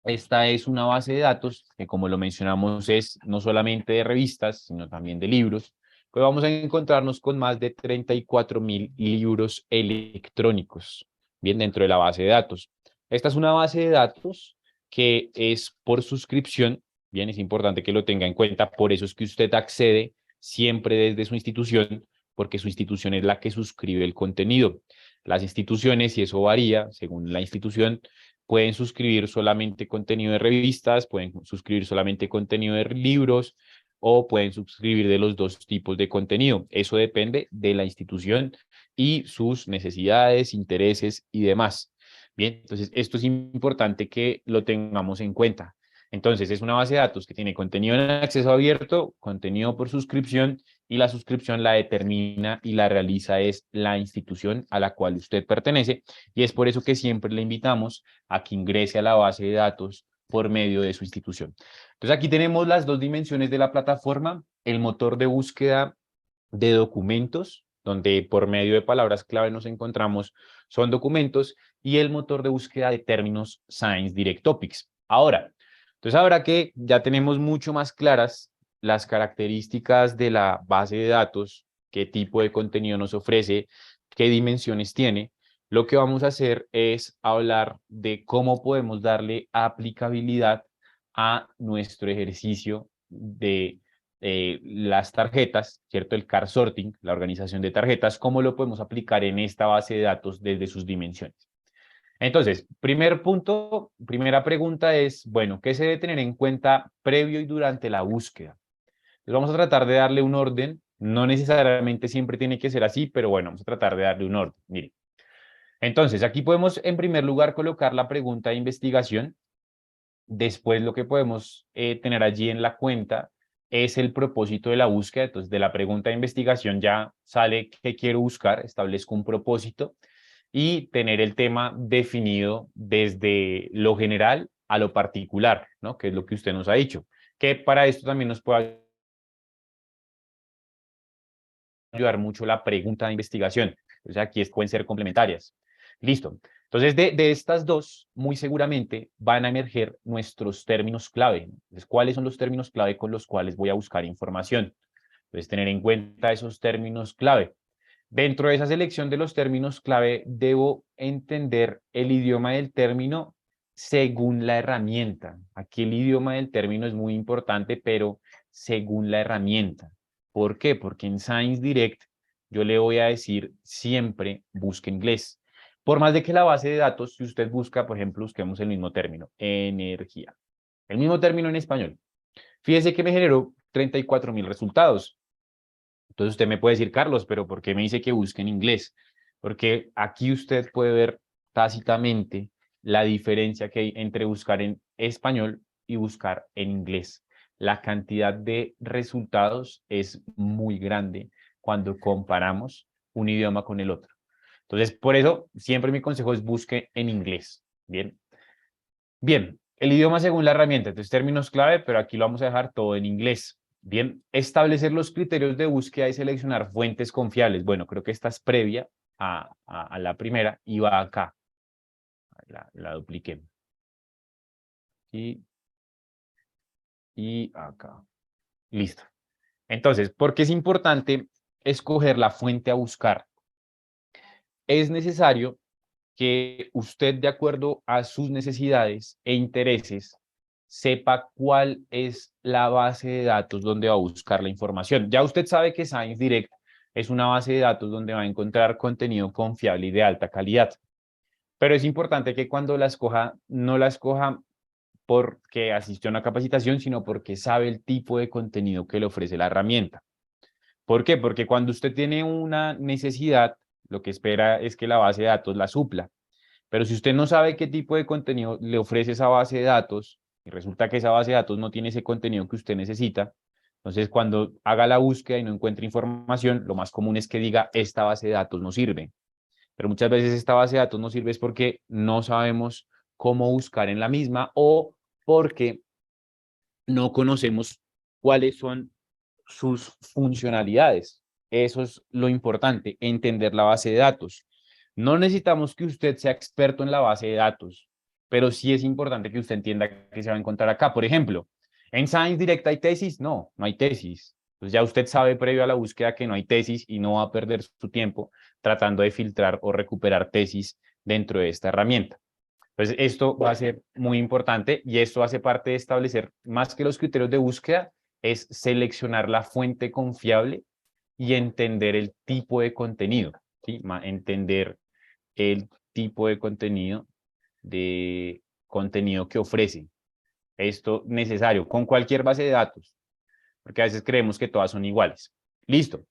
esta es una base de datos que, como lo mencionamos, es no solamente de revistas, sino también de libros. Pues vamos a encontrarnos con más de 34.000 libros electrónicos, bien, dentro de la base de datos. Esta es una base de datos que es por suscripción, bien, es importante que lo tenga en cuenta, por eso es que usted accede siempre desde su institución, porque su institución es la que suscribe el contenido. Las instituciones, y eso varía según la institución, pueden suscribir solamente contenido de revistas, pueden suscribir solamente contenido de libros o pueden suscribir de los dos tipos de contenido. Eso depende de la institución y sus necesidades, intereses y demás. Bien, entonces esto es importante que lo tengamos en cuenta. Entonces es una base de datos que tiene contenido en acceso abierto, contenido por suscripción y la suscripción la determina y la realiza es la institución a la cual usted pertenece y es por eso que siempre le invitamos a que ingrese a la base de datos por medio de su institución. Entonces aquí tenemos las dos dimensiones de la plataforma, el motor de búsqueda de documentos, donde por medio de palabras clave nos encontramos son documentos, y el motor de búsqueda de términos Science Direct Topics. Ahora que ya tenemos mucho más claras las características de la base de datos, qué tipo de contenido nos ofrece, qué dimensiones tiene, lo que vamos a hacer es hablar de cómo podemos darle aplicabilidad a nuestro ejercicio de las tarjetas, ¿cierto? El card sorting, la organización de tarjetas, cómo lo podemos aplicar en esta base de datos desde sus dimensiones. Entonces, primer punto, primera pregunta es, bueno, ¿qué se debe tener en cuenta previo y durante la búsqueda? Entonces vamos a tratar de darle un orden, no necesariamente siempre tiene que ser así, pero bueno, vamos a tratar de darle un orden. Mire, entonces aquí podemos en primer lugar colocar la pregunta de investigación. Después lo que podemos tener allí en la cuenta es el propósito de la búsqueda. Entonces de la pregunta de investigación ya sale qué quiero buscar, establezco un propósito y tener el tema definido desde lo general a lo particular, ¿no? Que es lo que usted nos ha dicho. Que para esto también nos puede ayudar mucho la pregunta de investigación. O sea, aquí pueden ser complementarias. Listo. Entonces, de estas dos, muy seguramente van a emerger nuestros términos clave. Entonces, ¿cuáles son los términos clave con los cuales voy a buscar información? Entonces, tener en cuenta esos términos clave. Dentro de esa selección de los términos clave, debo entender el idioma del término según la herramienta. Aquí el idioma del término es muy importante, pero según la herramienta. ¿Por qué? Porque en Science Direct yo le voy a decir siempre busque inglés. Por más de que la base de datos, si usted busca, por ejemplo, busquemos el mismo término, energía. El mismo término en español. Fíjese que me generó 34.000 resultados. Entonces usted me puede decir, Carlos, pero ¿por qué me dice que busque en inglés? Porque aquí usted puede ver tácitamente la diferencia que hay entre buscar en español y buscar en inglés. La cantidad de resultados es muy grande cuando comparamos un idioma con el otro. Entonces, por eso, siempre mi consejo es busque en inglés. Bien. Bien, el idioma según la herramienta, entonces términos clave, pero aquí lo vamos a dejar todo en inglés. Bien, establecer los criterios de búsqueda y seleccionar fuentes confiables. Bueno, creo que esta es previa a la primera y va acá. La dupliqué. Y acá. Listo. Entonces, ¿por qué es importante escoger la fuente a buscar? Es necesario que usted, de acuerdo a sus necesidades e intereses, sepa cuál es la base de datos donde va a buscar la información. Ya usted sabe que Science Direct es una base de datos donde va a encontrar contenido confiable y de alta calidad. Pero es importante que cuando la escoja, no la escoja porque asistió a una capacitación, sino porque sabe el tipo de contenido que le ofrece la herramienta. ¿Por qué? Porque cuando usted tiene una necesidad lo que espera es que la base de datos la supla. Pero si usted no sabe qué tipo de contenido le ofrece esa base de datos y resulta que esa base de datos no tiene ese contenido que usted necesita, entonces cuando haga la búsqueda y no encuentre información, lo más común es que diga, esta base de datos no sirve. Pero muchas veces esta base de datos no sirve es porque no sabemos cómo buscar en la misma o porque no conocemos cuáles son sus funcionalidades. Eso es lo importante, entender la base de datos. No necesitamos que usted sea experto en la base de datos, pero sí es importante que usted entienda qué se va a encontrar acá. Por ejemplo, ¿en Science Direct hay tesis? No, no hay tesis. Pues ya usted sabe previo a la búsqueda que no hay tesis y no va a perder su tiempo tratando de filtrar o recuperar tesis dentro de esta herramienta. Entonces, esto va a ser muy importante y esto hace parte de establecer más que los criterios de búsqueda, es seleccionar la fuente confiable y entender el tipo de contenido, ¿sí? Entender el tipo de contenido que ofrece. Esto necesario con cualquier base de datos, porque a veces creemos que todas son iguales. Listo.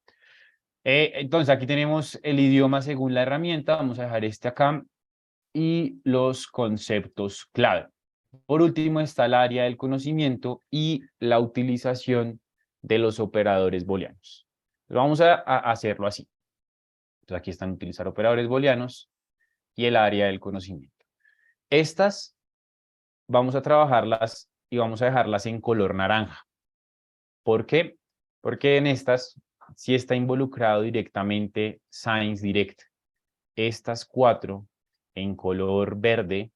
Entonces, aquí tenemos el idioma según la herramienta. Vamos a dejar este acá y los conceptos clave. Por último está el área del conocimiento y la utilización de los operadores booleanos. Vamos a hacerlo así. Entonces aquí están utilizar operadores booleanos y el área del conocimiento. Estas vamos a trabajarlas y vamos a dejarlas en color naranja. ¿Por qué? Porque en estas sí está involucrado directamente Science Direct. Estas cuatro en color verde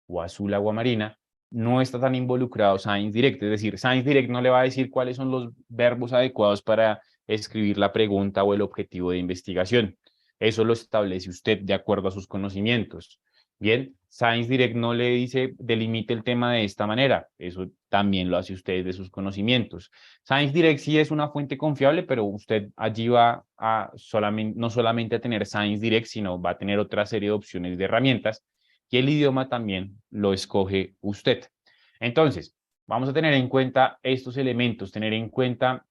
o azul aguamarina no está tan involucrado Science Direct. Es decir, Science Direct no le va a decir cuáles son los verbos adecuados para escribir la pregunta o el objetivo de investigación. Eso lo establece usted de acuerdo a sus conocimientos. Bien, Science Direct no le dice delimite el tema de esta manera. Eso también lo hace usted de sus conocimientos. Science Direct sí es una fuente confiable, pero usted allí va a no solamente a tener Science Direct, sino va a tener otra serie de opciones de herramientas y el idioma también lo escoge usted. Entonces, vamos a tener en cuenta estos elementos, tener en cuenta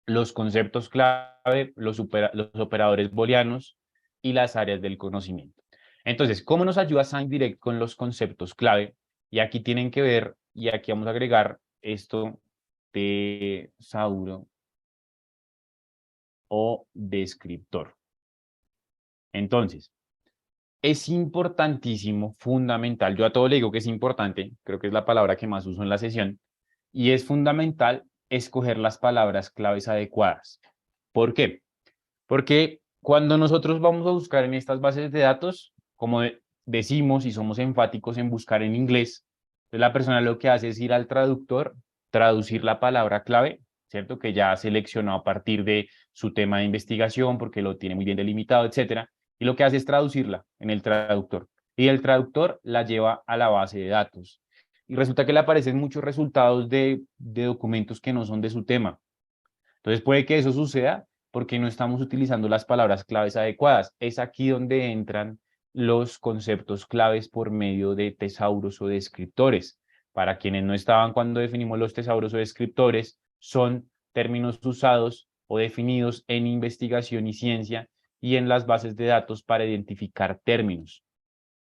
los conceptos clave, los operadores booleanos y las áreas del conocimiento. Entonces, ¿cómo nos ayuda ScienceDirect con los conceptos clave? Y aquí tienen que ver, y aquí vamos a agregar esto de tesauro o descriptor. Entonces, es importantísimo, fundamental, yo a todo le digo que es importante, creo que es la palabra que más uso en la sesión, y es fundamental escoger las palabras claves adecuadas. ¿Por qué? Porque cuando nosotros vamos a buscar en estas bases de datos, como decimos y somos enfáticos en buscar en inglés, entonces la persona lo que hace es ir al traductor, traducir la palabra clave, ¿cierto? Que ya seleccionó a partir de su tema de investigación, porque lo tiene muy bien delimitado, etcétera, y lo que hace es traducirla en el traductor. Y el traductor la lleva a la base de datos. Y resulta que le aparecen muchos resultados de documentos que no son de su tema. Entonces puede que eso suceda porque no estamos utilizando las palabras claves adecuadas. Es aquí donde entran los conceptos claves por medio de tesauros o descriptores. Para quienes no estaban cuando definimos los tesauros o descriptores, son términos usados o definidos en investigación y ciencia y en las bases de datos para identificar términos.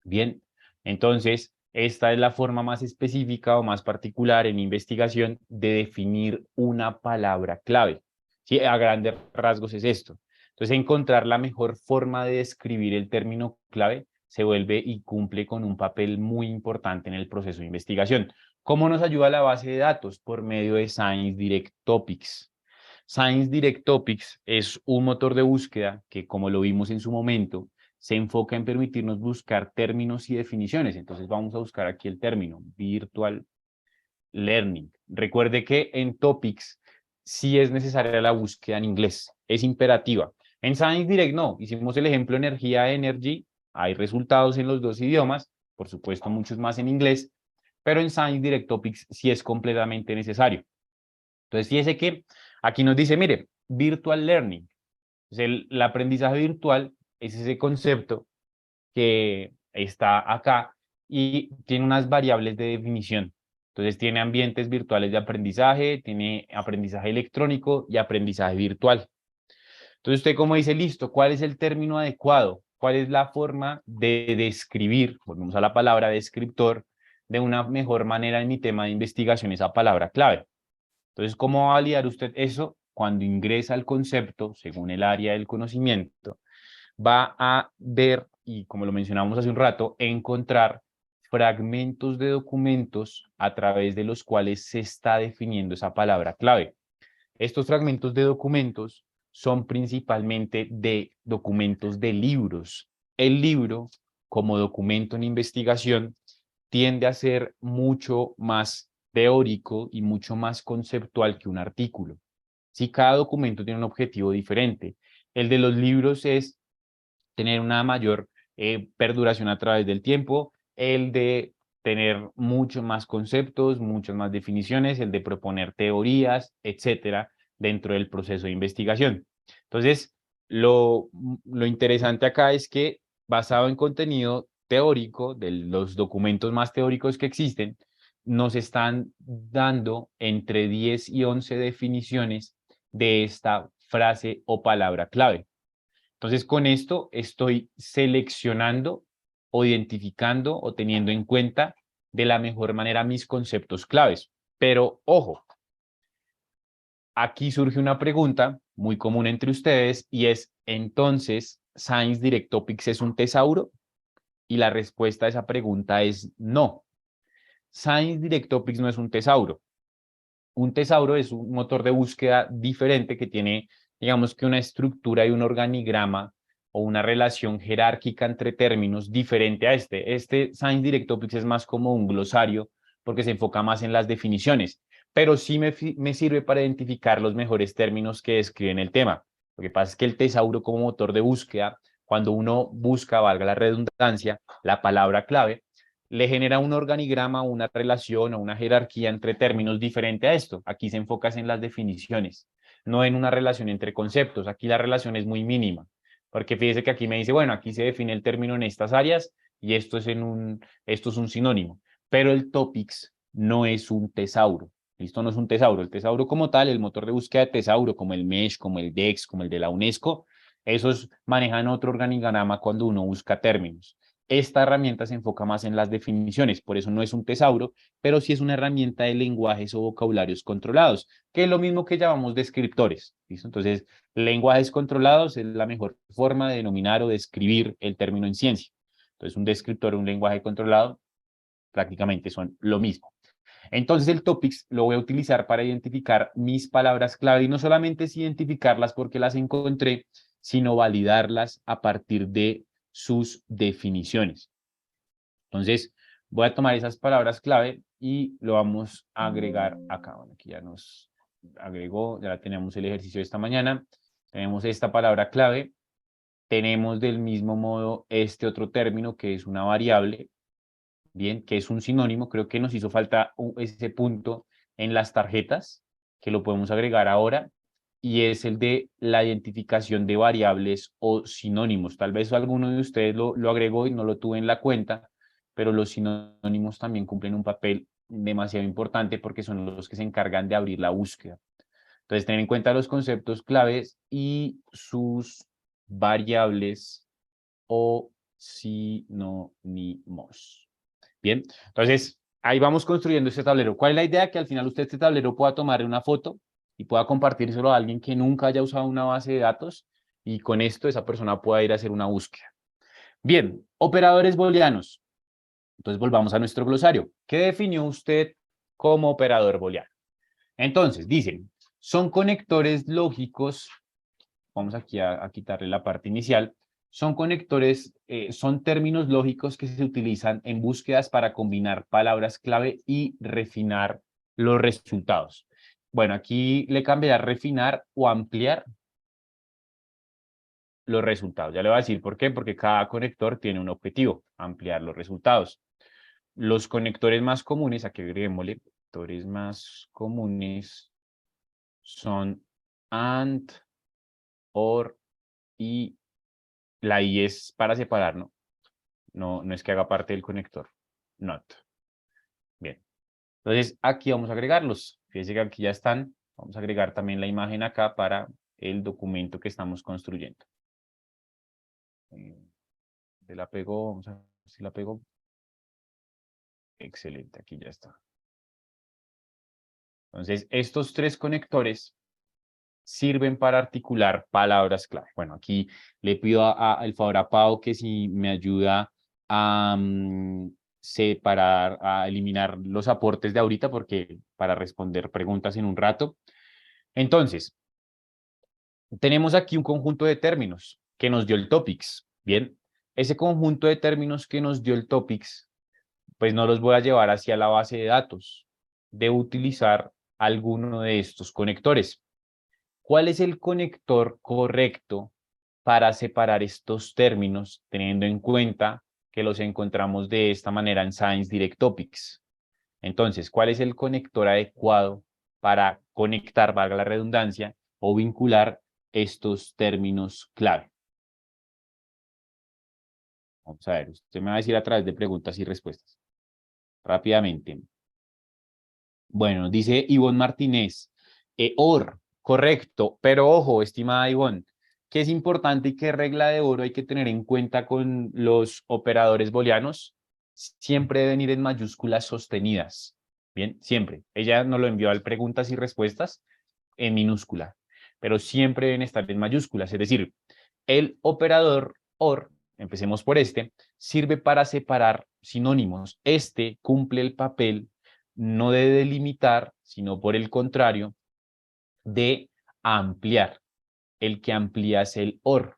Bien, entonces esta es la forma más específica o más particular en investigación de definir una palabra clave. Sí, a grandes rasgos es esto. Entonces, encontrar la mejor forma de describir el término clave se vuelve y cumple con un papel muy importante en el proceso de investigación. ¿Cómo nos ayuda la base de datos? Por medio de Science Direct Topics. Science Direct Topics es un motor de búsqueda que, como lo vimos en su momento, se enfoca en permitirnos buscar términos y definiciones. Entonces vamos a buscar aquí el término, virtual learning. Recuerde que en Topics sí es necesaria la búsqueda en inglés, es imperativa. En Science Direct no, hicimos el ejemplo energía, energy, hay resultados en los dos idiomas, por supuesto muchos más en inglés, pero en Science Direct Topics sí es completamente necesario. Entonces fíjese que aquí nos dice, mire, virtual learning, el aprendizaje virtual es ese concepto que está acá y tiene unas variables de definición. Entonces tiene ambientes virtuales de aprendizaje, tiene aprendizaje electrónico y aprendizaje virtual. Entonces usted como dice, listo, ¿cuál es el término adecuado? ¿Cuál es la forma de describir, volvemos a la palabra descriptor, de una mejor manera en mi tema de investigación esa palabra clave? Entonces, ¿cómo va a validar usted eso? Cuando ingresa al concepto, según el área del conocimiento, va a ver, y como lo mencionamos hace un rato, encontrar fragmentos de documentos a través de los cuales se está definiendo esa palabra clave. Estos fragmentos de documentos son principalmente de documentos de libros. El libro, como documento en investigación, tiende a ser mucho más teórico y mucho más conceptual que un artículo. Si cada documento tiene un objetivo diferente. El de los libros es tener una mayor perduración a través del tiempo, el de tener muchos más conceptos, muchas más definiciones, el de proponer teorías, etcétera, dentro del proceso de investigación. Entonces, lo interesante acá es que basado en contenido teórico, de los documentos más teóricos que existen, nos están dando entre 10 y 11 definiciones de esta frase o palabra clave. Entonces, con esto estoy seleccionando o identificando o teniendo en cuenta de la mejor manera mis conceptos claves. Pero ojo, aquí surge una pregunta muy común entre ustedes y es, entonces, ¿Science Direct Topics es un tesauro? Y la respuesta a esa pregunta es no. Science Direct Topics no es un tesauro. Un tesauro es un motor de búsqueda diferente que tiene, digamos que una estructura y un organigrama o una relación jerárquica entre términos diferente a este. Este Science Direct Topics es más como un glosario porque se enfoca más en las definiciones, pero sí me sirve para identificar los mejores términos que describen el tema. Lo que pasa es que el tesauro como motor de búsqueda, cuando uno busca, valga la redundancia, la palabra clave, le genera un organigrama, una relación o una jerarquía entre términos diferente a esto. Aquí se enfoca en las definiciones, no en una relación entre conceptos. Aquí la relación es muy mínima, porque fíjese que aquí me dice, bueno, aquí se define el término en estas áreas y esto es un sinónimo, pero el topics no es un tesauro. Esto no es un tesauro. El tesauro como tal, el motor de búsqueda de tesauro, como el MESH, como el DEX, como el de la UNESCO, esos manejan otro organigrama cuando uno busca términos. Esta herramienta se enfoca más en las definiciones, por eso no es un tesauro, pero sí es una herramienta de lenguajes o vocabularios controlados, que es lo mismo que llamamos descriptores. ¿Listo? Entonces, lenguajes controlados es la mejor forma de denominar o describir el término en ciencia. Entonces, un descriptor o un lenguaje controlado prácticamente son lo mismo. Entonces, el topics lo voy a utilizar para identificar mis palabras clave y no solamente es identificarlas porque las encontré, sino validarlas a partir de sus definiciones. Entonces, voy a tomar esas palabras clave y lo vamos a agregar acá. Bueno, aquí ya nos agregó, ya tenemos el ejercicio de esta mañana. Tenemos esta palabra clave. Tenemos del mismo modo este otro término que es una variable, bien, que es un sinónimo. Creo que nos hizo falta ese punto en las tarjetas, que lo podemos agregar ahora, y es el de la identificación de variables o sinónimos. Tal vez alguno de ustedes lo agregó y no lo tuve en la cuenta, pero los sinónimos también cumplen un papel demasiado importante porque son los que se encargan de abrir la búsqueda. Entonces, tener en cuenta los conceptos claves y sus variables o sinónimos. Bien, entonces ahí vamos construyendo este tablero. ¿Cuál es la idea? Que al final usted este tablero pueda tomar una foto y pueda compartírselo a alguien que nunca haya usado una base de datos y con esto esa persona pueda ir a hacer una búsqueda. Bien, operadores booleanos. Entonces volvamos a nuestro glosario. ¿Qué definió usted como operador booleano? Entonces, dicen, son conectores lógicos, vamos aquí a quitarle la parte inicial, son conectores, son términos lógicos que se utilizan en búsquedas para combinar palabras clave y refinar los resultados. Bueno, aquí le cambiará refinar o ampliar los resultados. Ya le voy a decir por qué, porque cada conector tiene un objetivo, ampliar los resultados. Los conectores más comunes, aquí agreguémosle, conectores más comunes son AND, OR y la I es para separar, ¿no? No es que haga parte del conector. Not. Bien. Entonces, aquí vamos a agregarlos. Fíjense que aquí ya están. Vamos a agregar también la imagen acá para el documento que estamos construyendo. ¿Se la pegó? Vamos a ver si la pegó. Excelente, aquí ya está. Entonces, estos tres conectores sirven para articular palabras clave. Bueno, aquí le pido el favor a Pau que si me ayuda a separar, a eliminar los aportes de ahorita, porque para responder preguntas en un rato. Entonces, tenemos aquí un conjunto de términos que nos dio el topics. Bien, ese conjunto de términos que nos dio el topics, pues no los voy a llevar hacia la base de datos. Debo utilizar alguno de estos conectores. ¿Cuál es el conector correcto para separar estos términos, teniendo en cuenta que los encontramos de esta manera en Science Direct Topics? Entonces, ¿cuál es el conector adecuado para conectar, valga la redundancia, o vincular estos términos clave? Vamos a ver, usted me va a decir a través de preguntas y respuestas. Rápidamente. Bueno, dice Ivonne Martínez, OR, correcto, pero ojo, estimada Ivonne, ¿qué es importante y qué regla de oro hay que tener en cuenta con los operadores booleanos? Siempre deben ir en mayúsculas sostenidas, ¿bien? Siempre. Ella nos lo envió al preguntas y respuestas en minúscula, pero siempre deben estar en mayúsculas, es decir, el operador OR, empecemos por este, sirve para separar sinónimos. Este cumple el papel no de delimitar, sino por el contrario, de ampliar. El que amplía es el OR.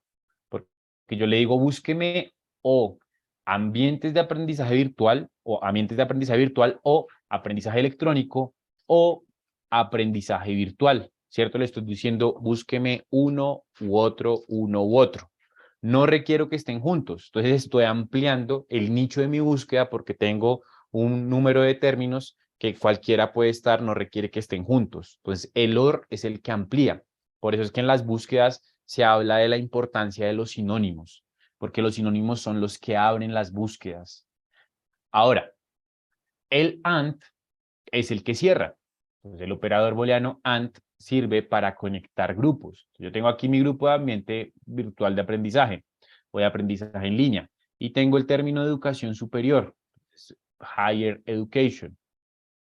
Porque yo le digo, búsqueme o ambientes de aprendizaje virtual o ambientes de aprendizaje virtual o aprendizaje electrónico o aprendizaje virtual, ¿cierto? Le estoy diciendo, búsqueme uno u otro, uno u otro. No requiero que estén juntos. Entonces estoy ampliando el nicho de mi búsqueda porque tengo un número de términos que cualquiera puede estar, no requiere que estén juntos. Entonces el OR es el que amplía. Por eso es que en las búsquedas se habla de la importancia de los sinónimos, porque los sinónimos son los que abren las búsquedas. Ahora, el AND es el que cierra. Entonces, el operador booleano AND sirve para conectar grupos. Yo tengo aquí mi grupo de ambiente virtual de aprendizaje o de aprendizaje en línea y tengo el término de educación superior, Higher Education.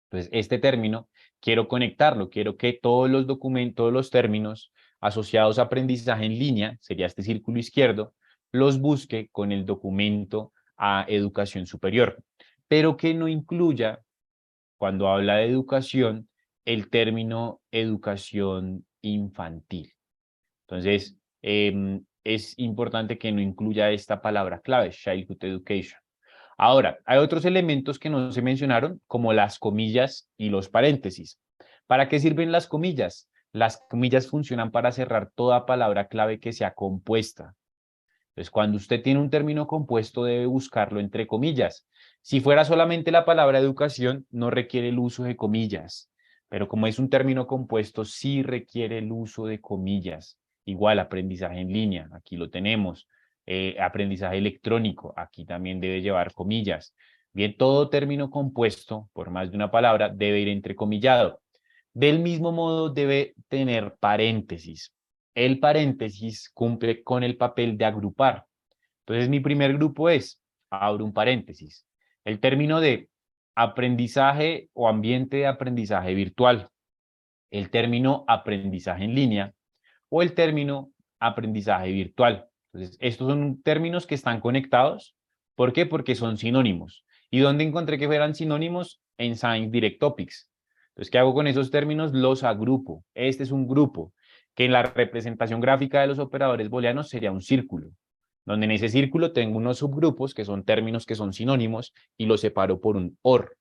Entonces, este término quiero conectarlo, quiero que todos los documentos, los términos asociados a aprendizaje en línea, sería este círculo izquierdo, los busque con el documento a educación superior, pero que no incluya, cuando habla de educación, el término educación infantil. Entonces, es importante que no incluya esta palabra clave, Childhood Education. Ahora, hay otros elementos que no se mencionaron, como las comillas y los paréntesis. ¿Para qué sirven las comillas? Las comillas funcionan para cerrar toda palabra clave que sea compuesta. Entonces, cuando usted tiene un término compuesto, debe buscarlo entre comillas. Si fuera solamente la palabra educación, no requiere el uso de comillas. Pero como es un término compuesto, sí requiere el uso de comillas. Igual, aprendizaje en línea, aquí lo tenemos. Aprendizaje electrónico, aquí también debe llevar comillas. Bien, todo término compuesto, por más de una palabra, debe ir entrecomillado. Del mismo modo, debe tener paréntesis. El paréntesis cumple con el papel de agrupar. Entonces, mi primer grupo es, abro un paréntesis, el término de aprendizaje o ambiente de aprendizaje virtual, el término aprendizaje en línea o el término aprendizaje virtual. Entonces, estos son términos que están conectados. ¿Por qué? Porque son sinónimos. ¿Y dónde encontré que fueran sinónimos? En Science Direct Topics. Entonces, ¿qué hago con esos términos? Los agrupo. Este es un grupo que en la representación gráfica de los operadores booleanos sería un círculo, donde en ese círculo tengo unos subgrupos que son términos que son sinónimos y los separo por un OR.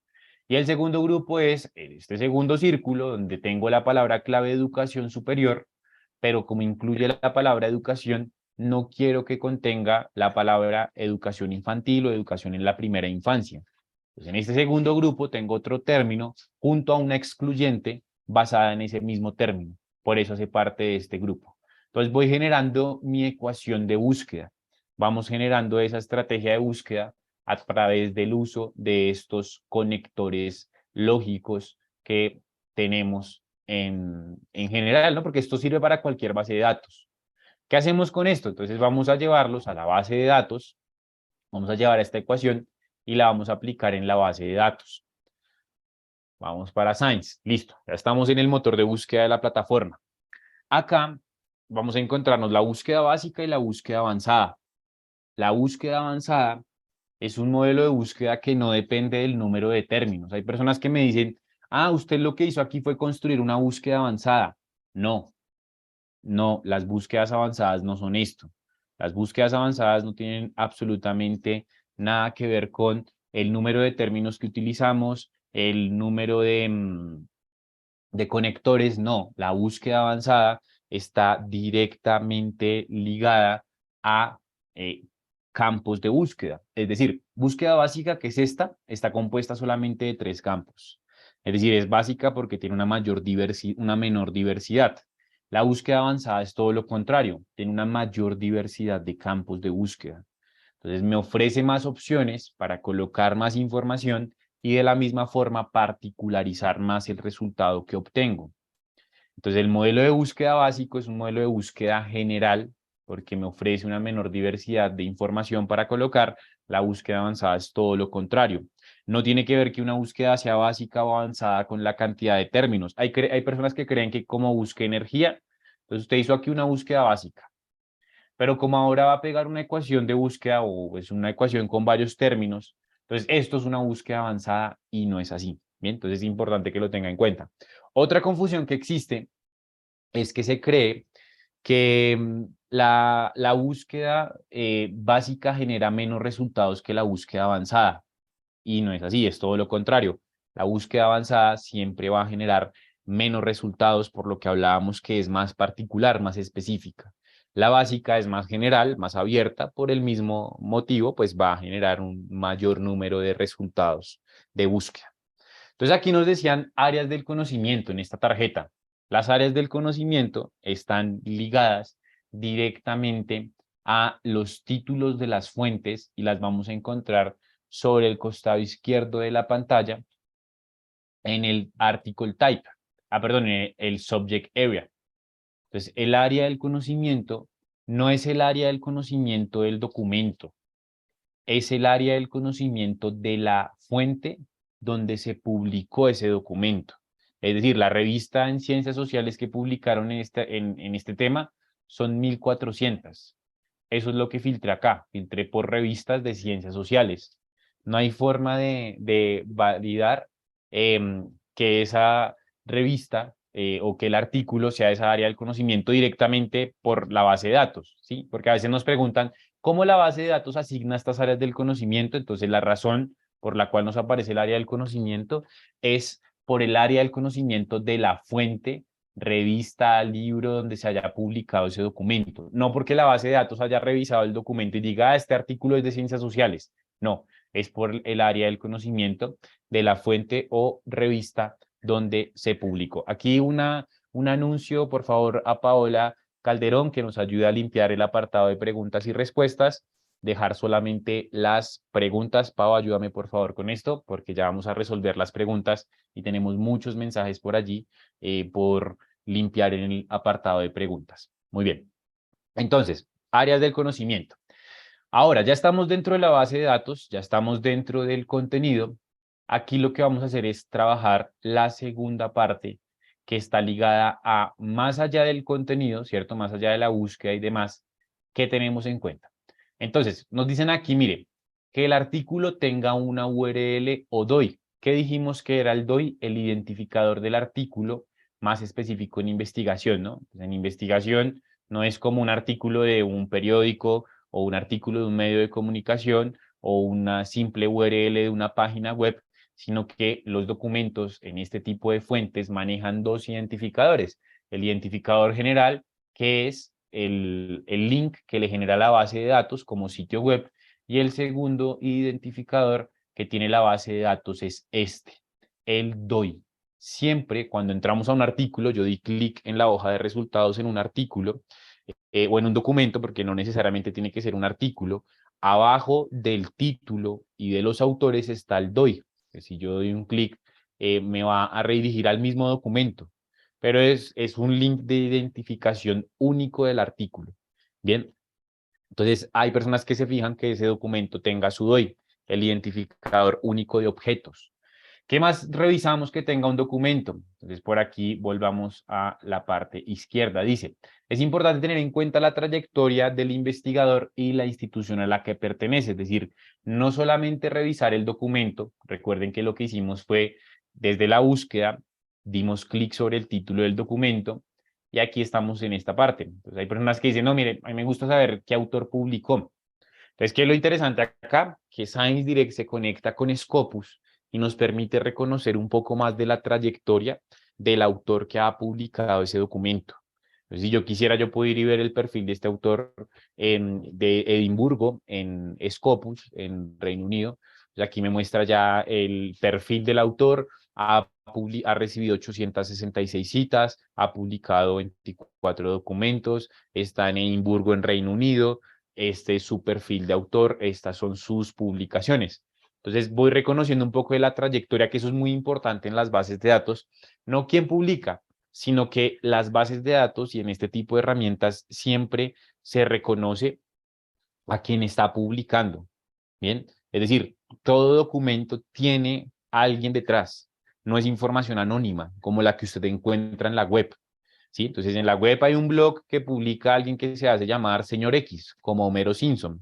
Y el segundo grupo es este segundo círculo donde tengo la palabra clave educación superior, pero como incluye la palabra educación, no quiero que contenga la palabra educación infantil o educación en la primera infancia. Pues en este segundo grupo tengo otro término junto a una excluyente basada en ese mismo término. Por eso hace parte de este grupo. Entonces voy generando mi ecuación de búsqueda. Vamos generando esa estrategia de búsqueda a través del uso de estos conectores lógicos que tenemos en general, ¿no? Porque esto sirve para cualquier base de datos. ¿Qué hacemos con esto? Entonces vamos a llevarlos a la base de datos, vamos a llevar esta ecuación y la vamos a aplicar en la base de datos. Vamos para Science, listo, ya estamos en el motor de búsqueda de la plataforma. Acá vamos a encontrarnos la búsqueda básica y la búsqueda avanzada. La búsqueda avanzada es un modelo de búsqueda que no depende del número de términos. Hay personas que me dicen, ah, usted lo que hizo aquí fue construir una búsqueda avanzada. No, no, las búsquedas avanzadas no son esto. Las búsquedas avanzadas no tienen absolutamente nada que ver con el número de términos que utilizamos, el número de conectores, no. La búsqueda avanzada está directamente ligada a eh, campos de búsqueda. Es decir, búsqueda básica, que es esta, está compuesta solamente de 3 campos. Es decir, es básica porque tiene una menor diversidad. La búsqueda avanzada es todo lo contrario, tiene una mayor diversidad de campos de búsqueda. Entonces me ofrece más opciones para colocar más información y de la misma forma particularizar más el resultado que obtengo. Entonces el modelo de búsqueda básico es un modelo de búsqueda general porque me ofrece una menor diversidad de información para colocar. La búsqueda avanzada es todo lo contrario. No tiene que ver que una búsqueda sea básica o avanzada con la cantidad de términos. Hay personas que creen que como busque energía, entonces usted hizo aquí una búsqueda básica, pero como ahora va a pegar una ecuación de búsqueda o es una ecuación con varios términos, entonces esto es una búsqueda avanzada y no es así. Bien, entonces es importante que lo tenga en cuenta. Otra confusión que existe es que se cree que la búsqueda básica genera menos resultados que la búsqueda avanzada. Y no es así, es todo lo contrario. La búsqueda avanzada siempre va a generar menos resultados, por lo que hablábamos que es más particular, más específica. La básica es más general, más abierta, por el mismo motivo, pues va a generar un mayor número de resultados de búsqueda. Entonces aquí nos decían áreas del conocimiento en esta tarjeta. Las áreas del conocimiento están ligadas directamente a los títulos de las fuentes y las vamos a encontrar sobre el costado izquierdo de la pantalla en el article type, perdón, en el subject area. Entonces, el área del conocimiento no es el área del conocimiento del documento, es el área del conocimiento de la fuente donde se publicó ese documento. Es decir, la revista en ciencias sociales que publicaron en este tema son 1400. Eso es lo que filtré acá, filtré por revistas de ciencias sociales. No hay forma de validar que esa revista o que el artículo sea esa área del conocimiento directamente por la base de datos, ¿sí? Porque a veces nos preguntan, ¿cómo la base de datos asigna estas áreas del conocimiento? Entonces, la razón por la cual nos aparece el área del conocimiento es por el área del conocimiento de la fuente, revista, libro donde se haya publicado ese documento. No porque la base de datos haya revisado el documento y diga, ah, este artículo es de ciencias sociales. No, es por el área del conocimiento de la fuente o revista donde se publicó. Aquí un anuncio, por favor, a Paola Calderón, que nos ayude a limpiar el apartado de preguntas y respuestas. Dejar solamente las preguntas. Pau, ayúdame por favor con esto, porque ya vamos a resolver las preguntas y tenemos muchos mensajes por allí por limpiar en el apartado de preguntas. Muy bien. Entonces, áreas del conocimiento. Ahora, ya estamos dentro de la base de datos, ya estamos dentro del contenido. Aquí lo que vamos a hacer es trabajar la segunda parte que está ligada a más allá del contenido, ¿cierto? Más allá de la búsqueda y demás, ¿qué tenemos en cuenta? Entonces, nos dicen aquí, mire, que el artículo tenga una URL o DOI. ¿Qué dijimos que era el DOI? El identificador del artículo, más específico en investigación, ¿no? Pues en investigación no es como un artículo de un periódico o un artículo de un medio de comunicación o una simple URL de una página web, sino que los documentos en este tipo de fuentes manejan 2 identificadores. El identificador general, que es el link que le genera la base de datos como sitio web, y el segundo identificador que tiene la base de datos es este, el DOI. Siempre cuando entramos a un artículo, yo di clic en la hoja de resultados en un artículo o en un documento, porque no necesariamente tiene que ser un artículo, abajo del título y de los autores está el DOI. Si yo doy un clic, me va a redirigir al mismo documento. pero es un link de identificación único del artículo. Bien, entonces hay personas que se fijan que ese documento tenga su DOI, el identificador único de objetos. ¿Qué más revisamos que tenga un documento? Entonces, por aquí volvamos a la parte izquierda. Dice, es importante tener en cuenta la trayectoria del investigador y la institución a la que pertenece. Es decir, no solamente revisar el documento. Recuerden que lo que hicimos fue, desde la búsqueda, dimos clic sobre el título del documento y aquí estamos en esta parte. Entonces, hay personas que dicen, no, mire, a mí me gusta saber qué autor publicó. Entonces, ¿qué es lo interesante acá? Que Science Direct se conecta con Scopus y nos permite reconocer un poco más de la trayectoria del autor que ha publicado ese documento. Entonces, si yo quisiera, yo puedo ir y ver el perfil de este autor de Edimburgo, en Scopus, en Reino Unido. Entonces, aquí me muestra ya el perfil del autor, ha recibido 866 citas, ha publicado 24 documentos, está en Edimburgo, en Reino Unido. Este es su perfil de autor, estas son sus publicaciones. Entonces voy reconociendo un poco de la trayectoria, que eso es muy importante en las bases de datos, no quién publica, sino que las bases de datos y en este tipo de herramientas siempre se reconoce a quien está publicando. Bien, es decir, todo documento tiene a alguien detrás, no es información anónima como la que usted encuentra en la web. ¿Sí? Entonces, en la web hay un blog que publica alguien que se hace llamar señor X, como Homero Simpson.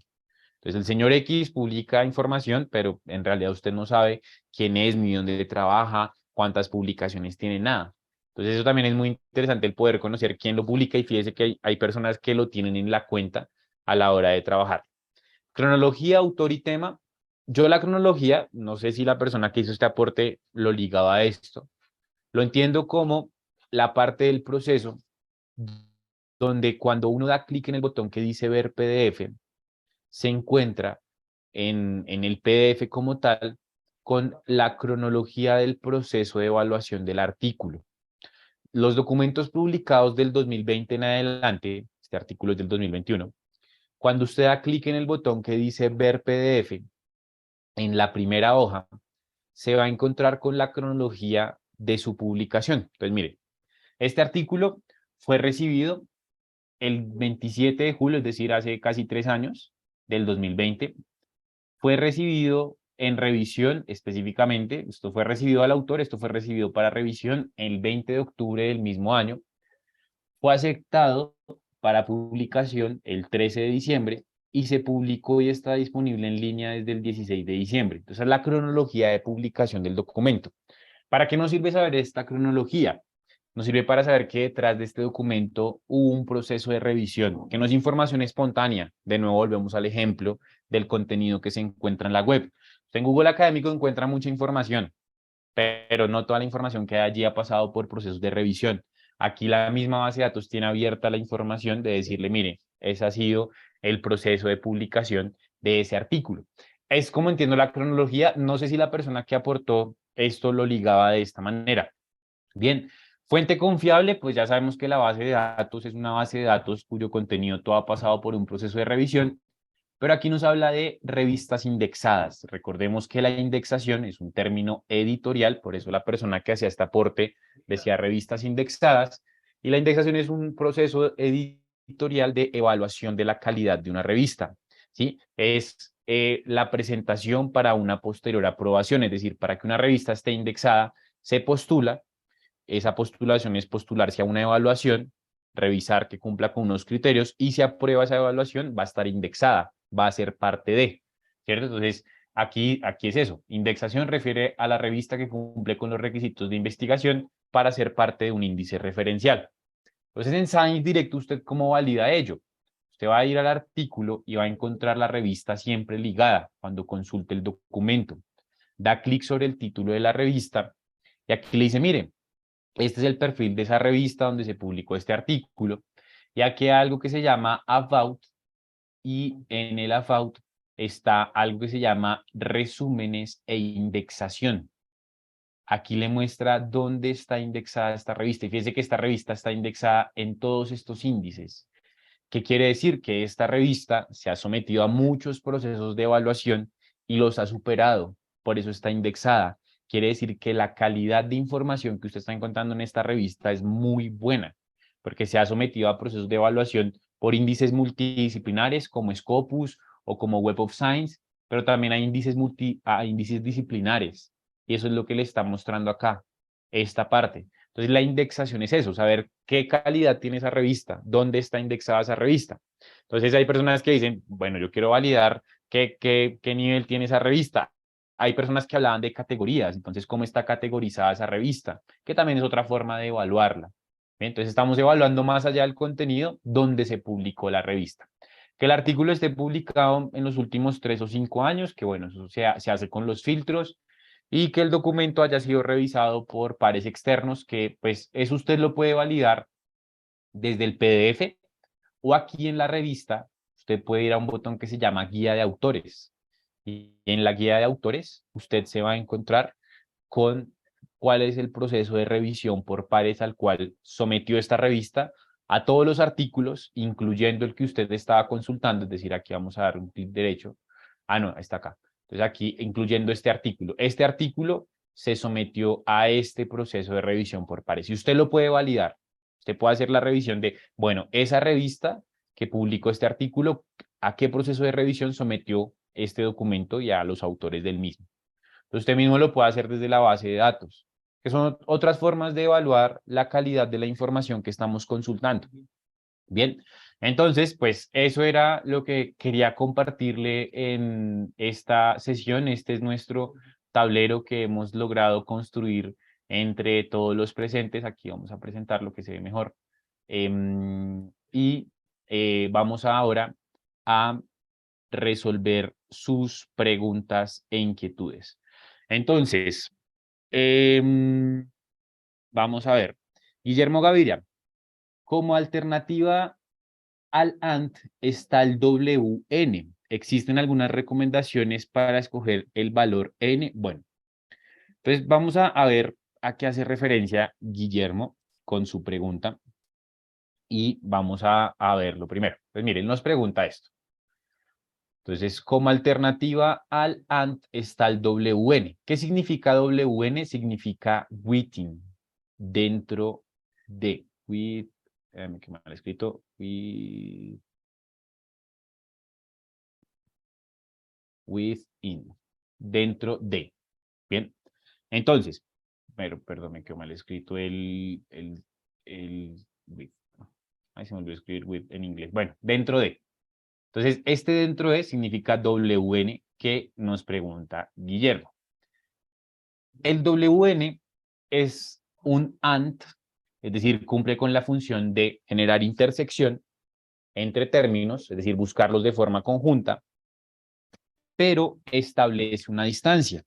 Entonces, el señor X publica información, pero en realidad usted no sabe quién es, ni dónde trabaja, cuántas publicaciones tiene, nada. Entonces, eso también es muy interesante, el poder conocer quién lo publica, y fíjese que hay personas que lo tienen en la cuenta a la hora de trabajar. Cronología, autor y tema. Yo la cronología, no sé si la persona que hizo este aporte lo ligaba a esto, lo entiendo como la parte del proceso donde cuando uno da clic en el botón que dice ver PDF, se encuentra en el PDF como tal con la cronología del proceso de evaluación del artículo. Los documentos publicados del 2020 en adelante, este artículo es del 2021, cuando usted da clic en el botón que dice ver PDF, en la primera hoja se va a encontrar con la cronología de su publicación. Entonces, mire, este artículo fue recibido el 27 de julio, es decir, hace casi 3 años, del 2020. Fue recibido en revisión específicamente, esto fue recibido al autor, esto fue recibido para revisión el 20 de octubre del mismo año. Fue aceptado para publicación el 13 de diciembre y se publicó y está disponible en línea desde el 16 de diciembre. Entonces, es la cronología de publicación del documento. ¿Para qué nos sirve saber esta cronología? Nos sirve para saber que detrás de este documento hubo un proceso de revisión, que no es información espontánea. De nuevo, volvemos al ejemplo del contenido que se encuentra en la web. En Google Académico encuentra mucha información, pero no toda la información que hay allí ha pasado por procesos de revisión. Aquí la misma base de datos tiene abierta la información de decirle, mire, ese ha sido el proceso de publicación de ese artículo. Es como entiendo la cronología. No sé si la persona que aportó esto lo ligaba de esta manera. Bien, fuente confiable, pues ya sabemos que la base de datos es una base de datos cuyo contenido todo ha pasado por un proceso de revisión, pero aquí nos habla de revistas indexadas. Recordemos que la indexación es un término editorial, por eso la persona que hacía este aporte decía revistas indexadas, y la indexación es un proceso editorial de evaluación de la calidad de una revista, ¿sí? Es la presentación para una posterior aprobación, es decir, para que una revista esté indexada, se postula. Esa postulación es postularse a una evaluación, revisar que cumpla con unos criterios, y si aprueba esa evaluación va a estar indexada, va a ser parte de, ¿cierto? Entonces, aquí es eso. Indexación refiere a la revista que cumple con los requisitos de investigación para ser parte de un índice referencial. Entonces, en Science Direct, ¿usted cómo valida ello? Usted va a ir al artículo y va a encontrar la revista siempre ligada cuando consulte el documento. Da clic sobre el título de la revista y aquí le dice, mire, este es el perfil de esa revista donde se publicó este artículo. Y aquí hay algo que se llama About, y en el About está algo que se llama resúmenes e indexación. Aquí le muestra dónde está indexada esta revista. Y fíjese que esta revista está indexada en todos estos índices. ¿Qué quiere decir? Que esta revista se ha sometido a muchos procesos de evaluación y los ha superado. Por eso está indexada. quiere decir que la calidad de información que usted está encontrando en esta revista es muy buena, porque se ha sometido a procesos de evaluación por índices multidisciplinares como Scopus o como Web of Science, pero también hay índices disciplinares, y eso es lo que le está mostrando acá, esta parte. Entonces la indexación es eso, saber qué calidad tiene esa revista, dónde está indexada esa revista. Entonces hay personas que dicen, bueno, yo quiero validar qué nivel tiene esa revista. Hay personas que hablaban de categorías, entonces cómo está categorizada esa revista, que también es otra forma de evaluarla. Entonces estamos evaluando más allá del contenido donde se publicó la revista. Que el artículo esté publicado en los últimos 3 o 5 años, que bueno, eso se hace con los filtros, y que el documento haya sido revisado por pares externos, que pues eso usted lo puede validar desde el PDF o aquí en la revista, usted puede ir a un botón que se llama guía de autores. Y en la guía de autores, usted se va a encontrar con cuál es el proceso de revisión por pares al cual sometió esta revista a todos los artículos, incluyendo el que usted estaba consultando, es decir, aquí vamos a dar un clic derecho. Ah, no, está acá. Entonces aquí, incluyendo este artículo. Este artículo se sometió a este proceso de revisión por pares. Y usted lo puede validar. Usted puede hacer la revisión de, bueno, esa revista que publicó este artículo, ¿a qué proceso de revisión sometió este documento y a los autores del mismo? Entonces usted mismo lo puede hacer desde la base de datos, que son otras formas de evaluar la calidad de la información que estamos consultando. Bien, entonces, pues eso era lo que quería compartirle en esta sesión. Este es nuestro tablero que hemos logrado construir entre todos los presentes. Aquí vamos a presentar lo que se ve mejor. Y vamos ahora a resolver sus preguntas e inquietudes. Entonces, vamos a ver. Guillermo Gaviria, como alternativa al ANT está el WN. ¿Existen algunas recomendaciones para escoger el valor N? Bueno, entonces vamos a ver a qué hace referencia Guillermo con su pregunta y vamos a verlo primero. Pues miren, nos pregunta esto. Entonces, como alternativa al ANT está el WN. ¿Qué significa WN? Significa within, dentro de. Qué mal escrito. Within, dentro de. Bien. Entonces, pero perdón, me quedó mal escrito el with. Ahí se me olvidó escribir with en inglés. Bueno, dentro de. Entonces, este dentro de significa WN que nos pregunta Guillermo. El WN es un AND, es decir, cumple con la función de generar intersección entre términos, es decir, buscarlos de forma conjunta, pero establece una distancia.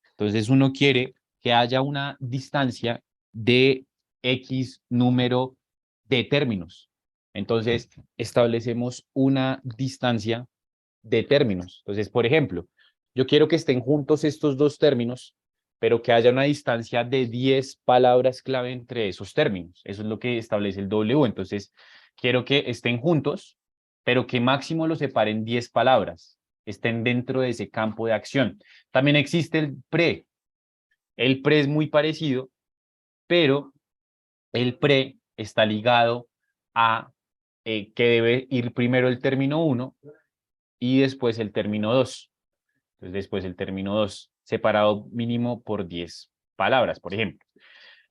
Entonces, uno quiere que haya una distancia de X número de términos. Entonces, establecemos una distancia de términos. Entonces, por ejemplo, yo quiero que estén juntos estos dos términos, pero que haya una distancia de 10 palabras clave entre esos términos. Eso es lo que establece el W. Entonces, quiero que estén juntos, pero que máximo los separen 10 palabras, estén dentro de ese campo de acción. También existe el pre. El pre es muy parecido, pero el pre está ligado a que debe ir primero el término 1 y después el término 2. Entonces, después el término 2, separado mínimo por 10 palabras, por ejemplo.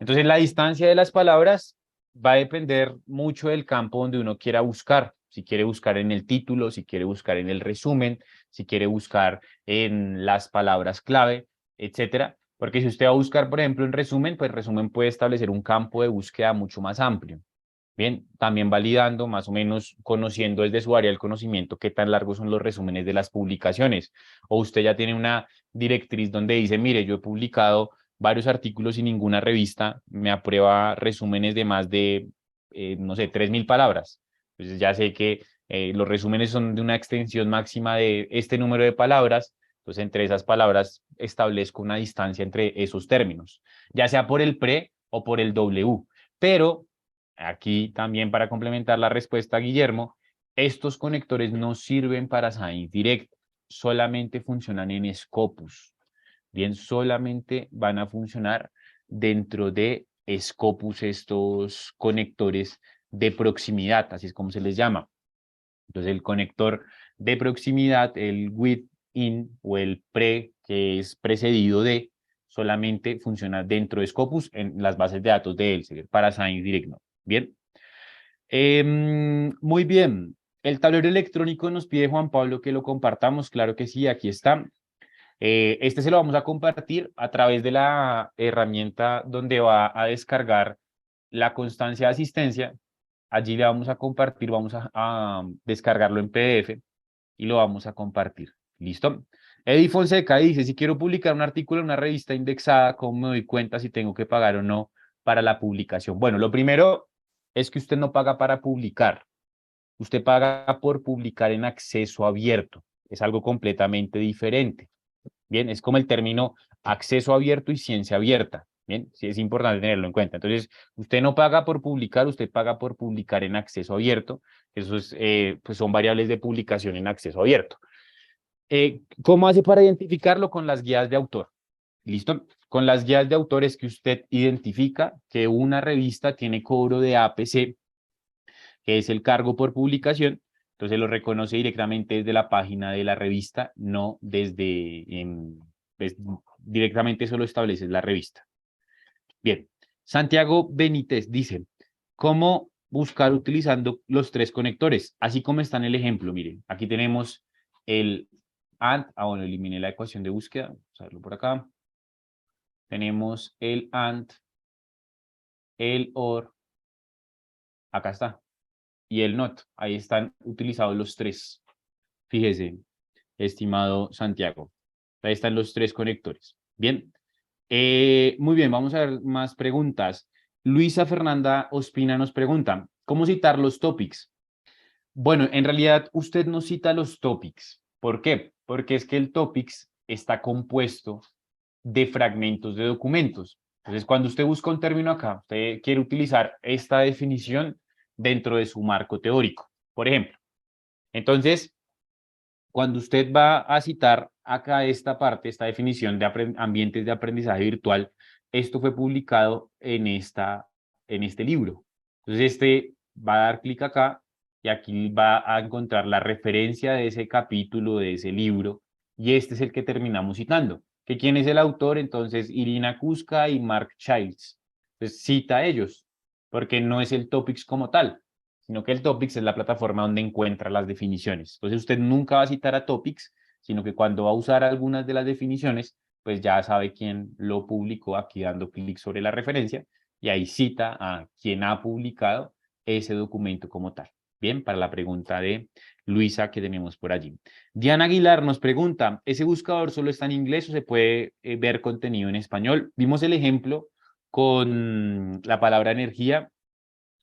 Entonces, la distancia de las palabras va a depender mucho del campo donde uno quiera buscar. Si quiere buscar en el título, si quiere buscar en el resumen, si quiere buscar en las palabras clave, etcétera. Porque si usted va a buscar, por ejemplo, en resumen, pues resumen puede establecer un campo de búsqueda mucho más amplio. Bien, también validando, más o menos conociendo desde su área el conocimiento qué tan largos son los resúmenes de las publicaciones. O usted ya tiene una directriz donde dice, mire, yo he publicado varios artículos y ninguna revista me aprueba resúmenes de más de, no sé, 3.000 palabras. Entonces ya sé que los resúmenes son de una extensión máxima de este número de palabras. Entonces entre esas palabras establezco una distancia entre esos términos, ya sea por el pre o por el W. Pero aquí también para complementar la respuesta a Guillermo, estos conectores no sirven para Science Direct, solamente funcionan en Scopus. Bien, solamente van a funcionar dentro de Scopus estos conectores de proximidad, así es como se les llama. Entonces el conector de proximidad, el with-in o el pre, que es precedido de, solamente funciona dentro de Scopus en las bases de datos de Elsevier para ScienceDirect no. Bien. Muy bien. El tablero electrónico nos pide Juan Pablo que lo compartamos. Claro que sí, aquí está. Este se lo vamos a compartir a través de la herramienta donde va a descargar la constancia de asistencia. Allí le vamos a compartir, vamos a descargarlo en PDF y lo vamos a compartir. ¿Listo? Eddie Fonseca dice, si quiero publicar un artículo en una revista indexada, ¿cómo me doy cuenta si tengo que pagar o no para la publicación? Bueno, lo primero es que usted no paga para publicar. Usted paga por publicar en acceso abierto. Es algo completamente diferente. Bien, es como el término acceso abierto y ciencia abierta. Bien, sí es importante tenerlo en cuenta. Entonces, usted no paga por publicar, usted paga por publicar en acceso abierto. Eso es, pues son variables de publicación en acceso abierto. ¿Cómo hace para identificarlo? Con las guías de autor. ¿Listo? Con las guías de autor es que usted identifica que una revista tiene cobro de APC, que es el cargo por publicación. Entonces lo reconoce directamente desde la página de la revista, no desde, pues, directamente solo establece la revista. Bien, Santiago Benítez dice, ¿cómo buscar utilizando los tres conectores? Así como está en el ejemplo, miren, aquí tenemos el AND, bueno, eliminé la ecuación de búsqueda, vamos a verlo por acá. Tenemos el AND, el OR, acá está, y el NOT, ahí están utilizados los tres. Fíjese, estimado Santiago, ahí están los tres conectores. Bien, muy bien, vamos a ver más preguntas. Luisa Fernanda Ospina nos pregunta, ¿cómo citar los topics? Bueno, en realidad usted no cita los topics. ¿Por qué? Porque es que el topics está compuesto de fragmentos de documentos. Entonces, cuando usted busca un término acá, usted quiere utilizar esta definición dentro de su marco teórico, por ejemplo. Entonces, cuando usted va a citar acá esta parte, esta definición de ambientes de aprendizaje virtual, esto fue publicado en este libro. Entonces, este va a dar clic acá y aquí va a encontrar la referencia de ese capítulo, de ese libro, y este es el que terminamos citando. ¿Que quién es el autor? Entonces, Irina Kuska y Mark Childs. Entonces, cita a ellos, porque no es el topics como tal, sino que el Topics es la plataforma donde encuentra las definiciones. Entonces usted nunca va a citar a Topics, sino que cuando va a usar algunas de las definiciones, pues ya sabe quién lo publicó, aquí dando clic sobre la referencia, y ahí cita a quien ha publicado ese documento como tal. Bien, para la pregunta de Luisa que tenemos por allí. Diana Aguilar nos pregunta, ¿ese buscador solo está en inglés o se puede ver contenido en español? Vimos el ejemplo con la palabra energía.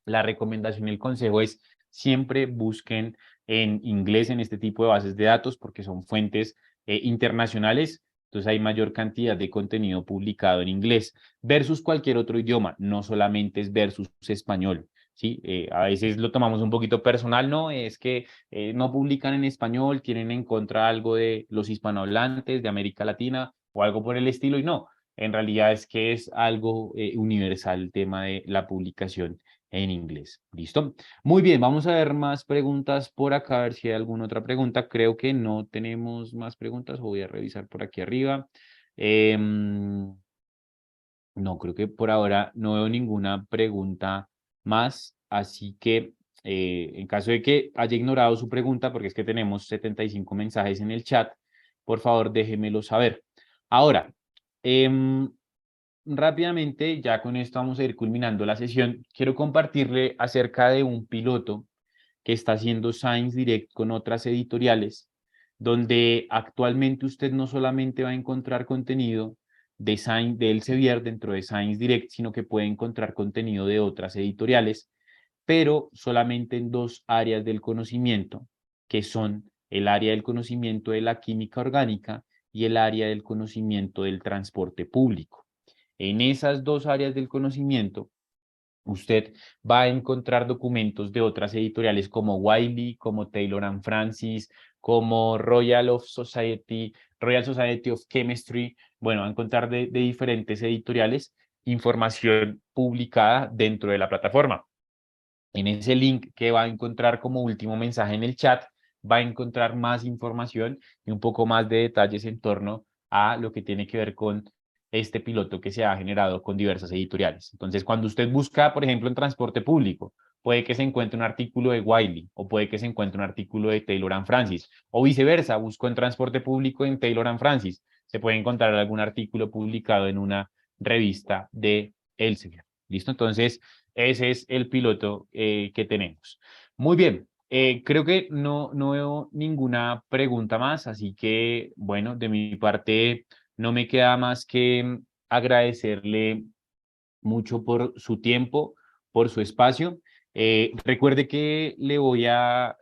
La recomendación y el consejo es siempre busquen en inglés en este tipo de bases de datos porque son fuentes internacionales, entonces hay mayor cantidad de contenido publicado en inglés versus cualquier otro idioma, no solamente es versus español. ¿Sí? A veces lo tomamos un poquito personal, no, es que no publican en español, quieren encontrar algo de los hispanohablantes de América Latina o algo por el estilo y no, en realidad es que es algo universal el tema de la publicación en inglés. ¿Listo? Muy bien, vamos a ver más preguntas por acá, a ver si hay alguna otra pregunta. Creo que no tenemos más preguntas, voy a revisar por aquí arriba. No, creo que por ahora no veo ninguna pregunta más, así que en caso de que haya ignorado su pregunta, porque es que tenemos 75 mensajes en el chat, por favor déjemelo saber. Ahora, rápidamente, ya con esto vamos a ir culminando la sesión. Quiero compartirle acerca de un piloto que está haciendo Science Direct con otras editoriales, donde actualmente usted no solamente va a encontrar contenido de Elsevier dentro de Science Direct, sino que puede encontrar contenido de otras editoriales, pero solamente en dos áreas del conocimiento, que son el área del conocimiento de la química orgánica y el área del conocimiento del transporte público. En esas dos áreas del conocimiento usted va a encontrar documentos de otras editoriales como Wiley, como Taylor and Francis, como Royal Society of Chemistry. Bueno, va a encontrar de diferentes editoriales información publicada dentro de la plataforma. En ese link que va a encontrar como último mensaje en el chat, va a encontrar más información y un poco más de detalles en torno a lo que tiene que ver con este piloto que se ha generado con diversas editoriales. Entonces, cuando usted busca, por ejemplo, en transporte público, puede que se encuentre un artículo de Wiley o puede que se encuentre un artículo de Taylor and Francis o viceversa, busco en transporte público en Taylor and Francis, se puede encontrar algún artículo publicado en una revista de Elsevier. ¿Listo? Entonces, ese es el piloto que tenemos. Muy bien, creo que no veo ninguna pregunta más, así que, bueno, de mi parte no me queda más que agradecerle mucho por su tiempo, por su espacio. Recuerde que le voy a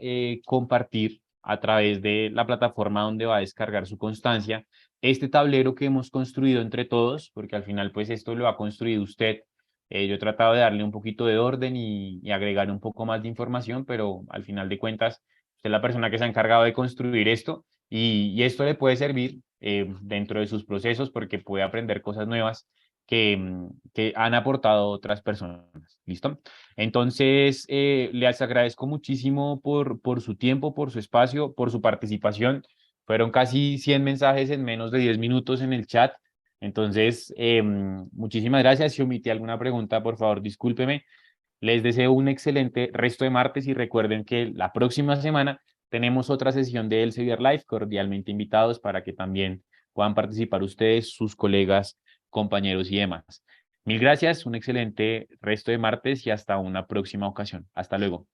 compartir a través de la plataforma donde va a descargar su constancia este tablero que hemos construido entre todos, porque al final pues esto lo ha construido usted. Yo he tratado de darle un poquito de orden y agregar un poco más de información, pero al final de cuentas, usted es la persona que se ha encargado de construir esto y esto le puede servir dentro de sus procesos porque puede aprender cosas nuevas que han aportado otras personas. ¿Listo? Entonces, les agradezco muchísimo por su tiempo, por su espacio, por su participación. Fueron casi 100 mensajes en menos de 10 minutos en el chat. Entonces, muchísimas gracias. Si omití alguna pregunta, por favor, discúlpeme. Les deseo un excelente resto de martes y recuerden que la próxima semana tenemos otra sesión de Elsevier Live, cordialmente invitados para que también puedan participar ustedes, sus colegas, compañeros y demás. Mil gracias, un excelente resto de martes y hasta una próxima ocasión. Hasta luego.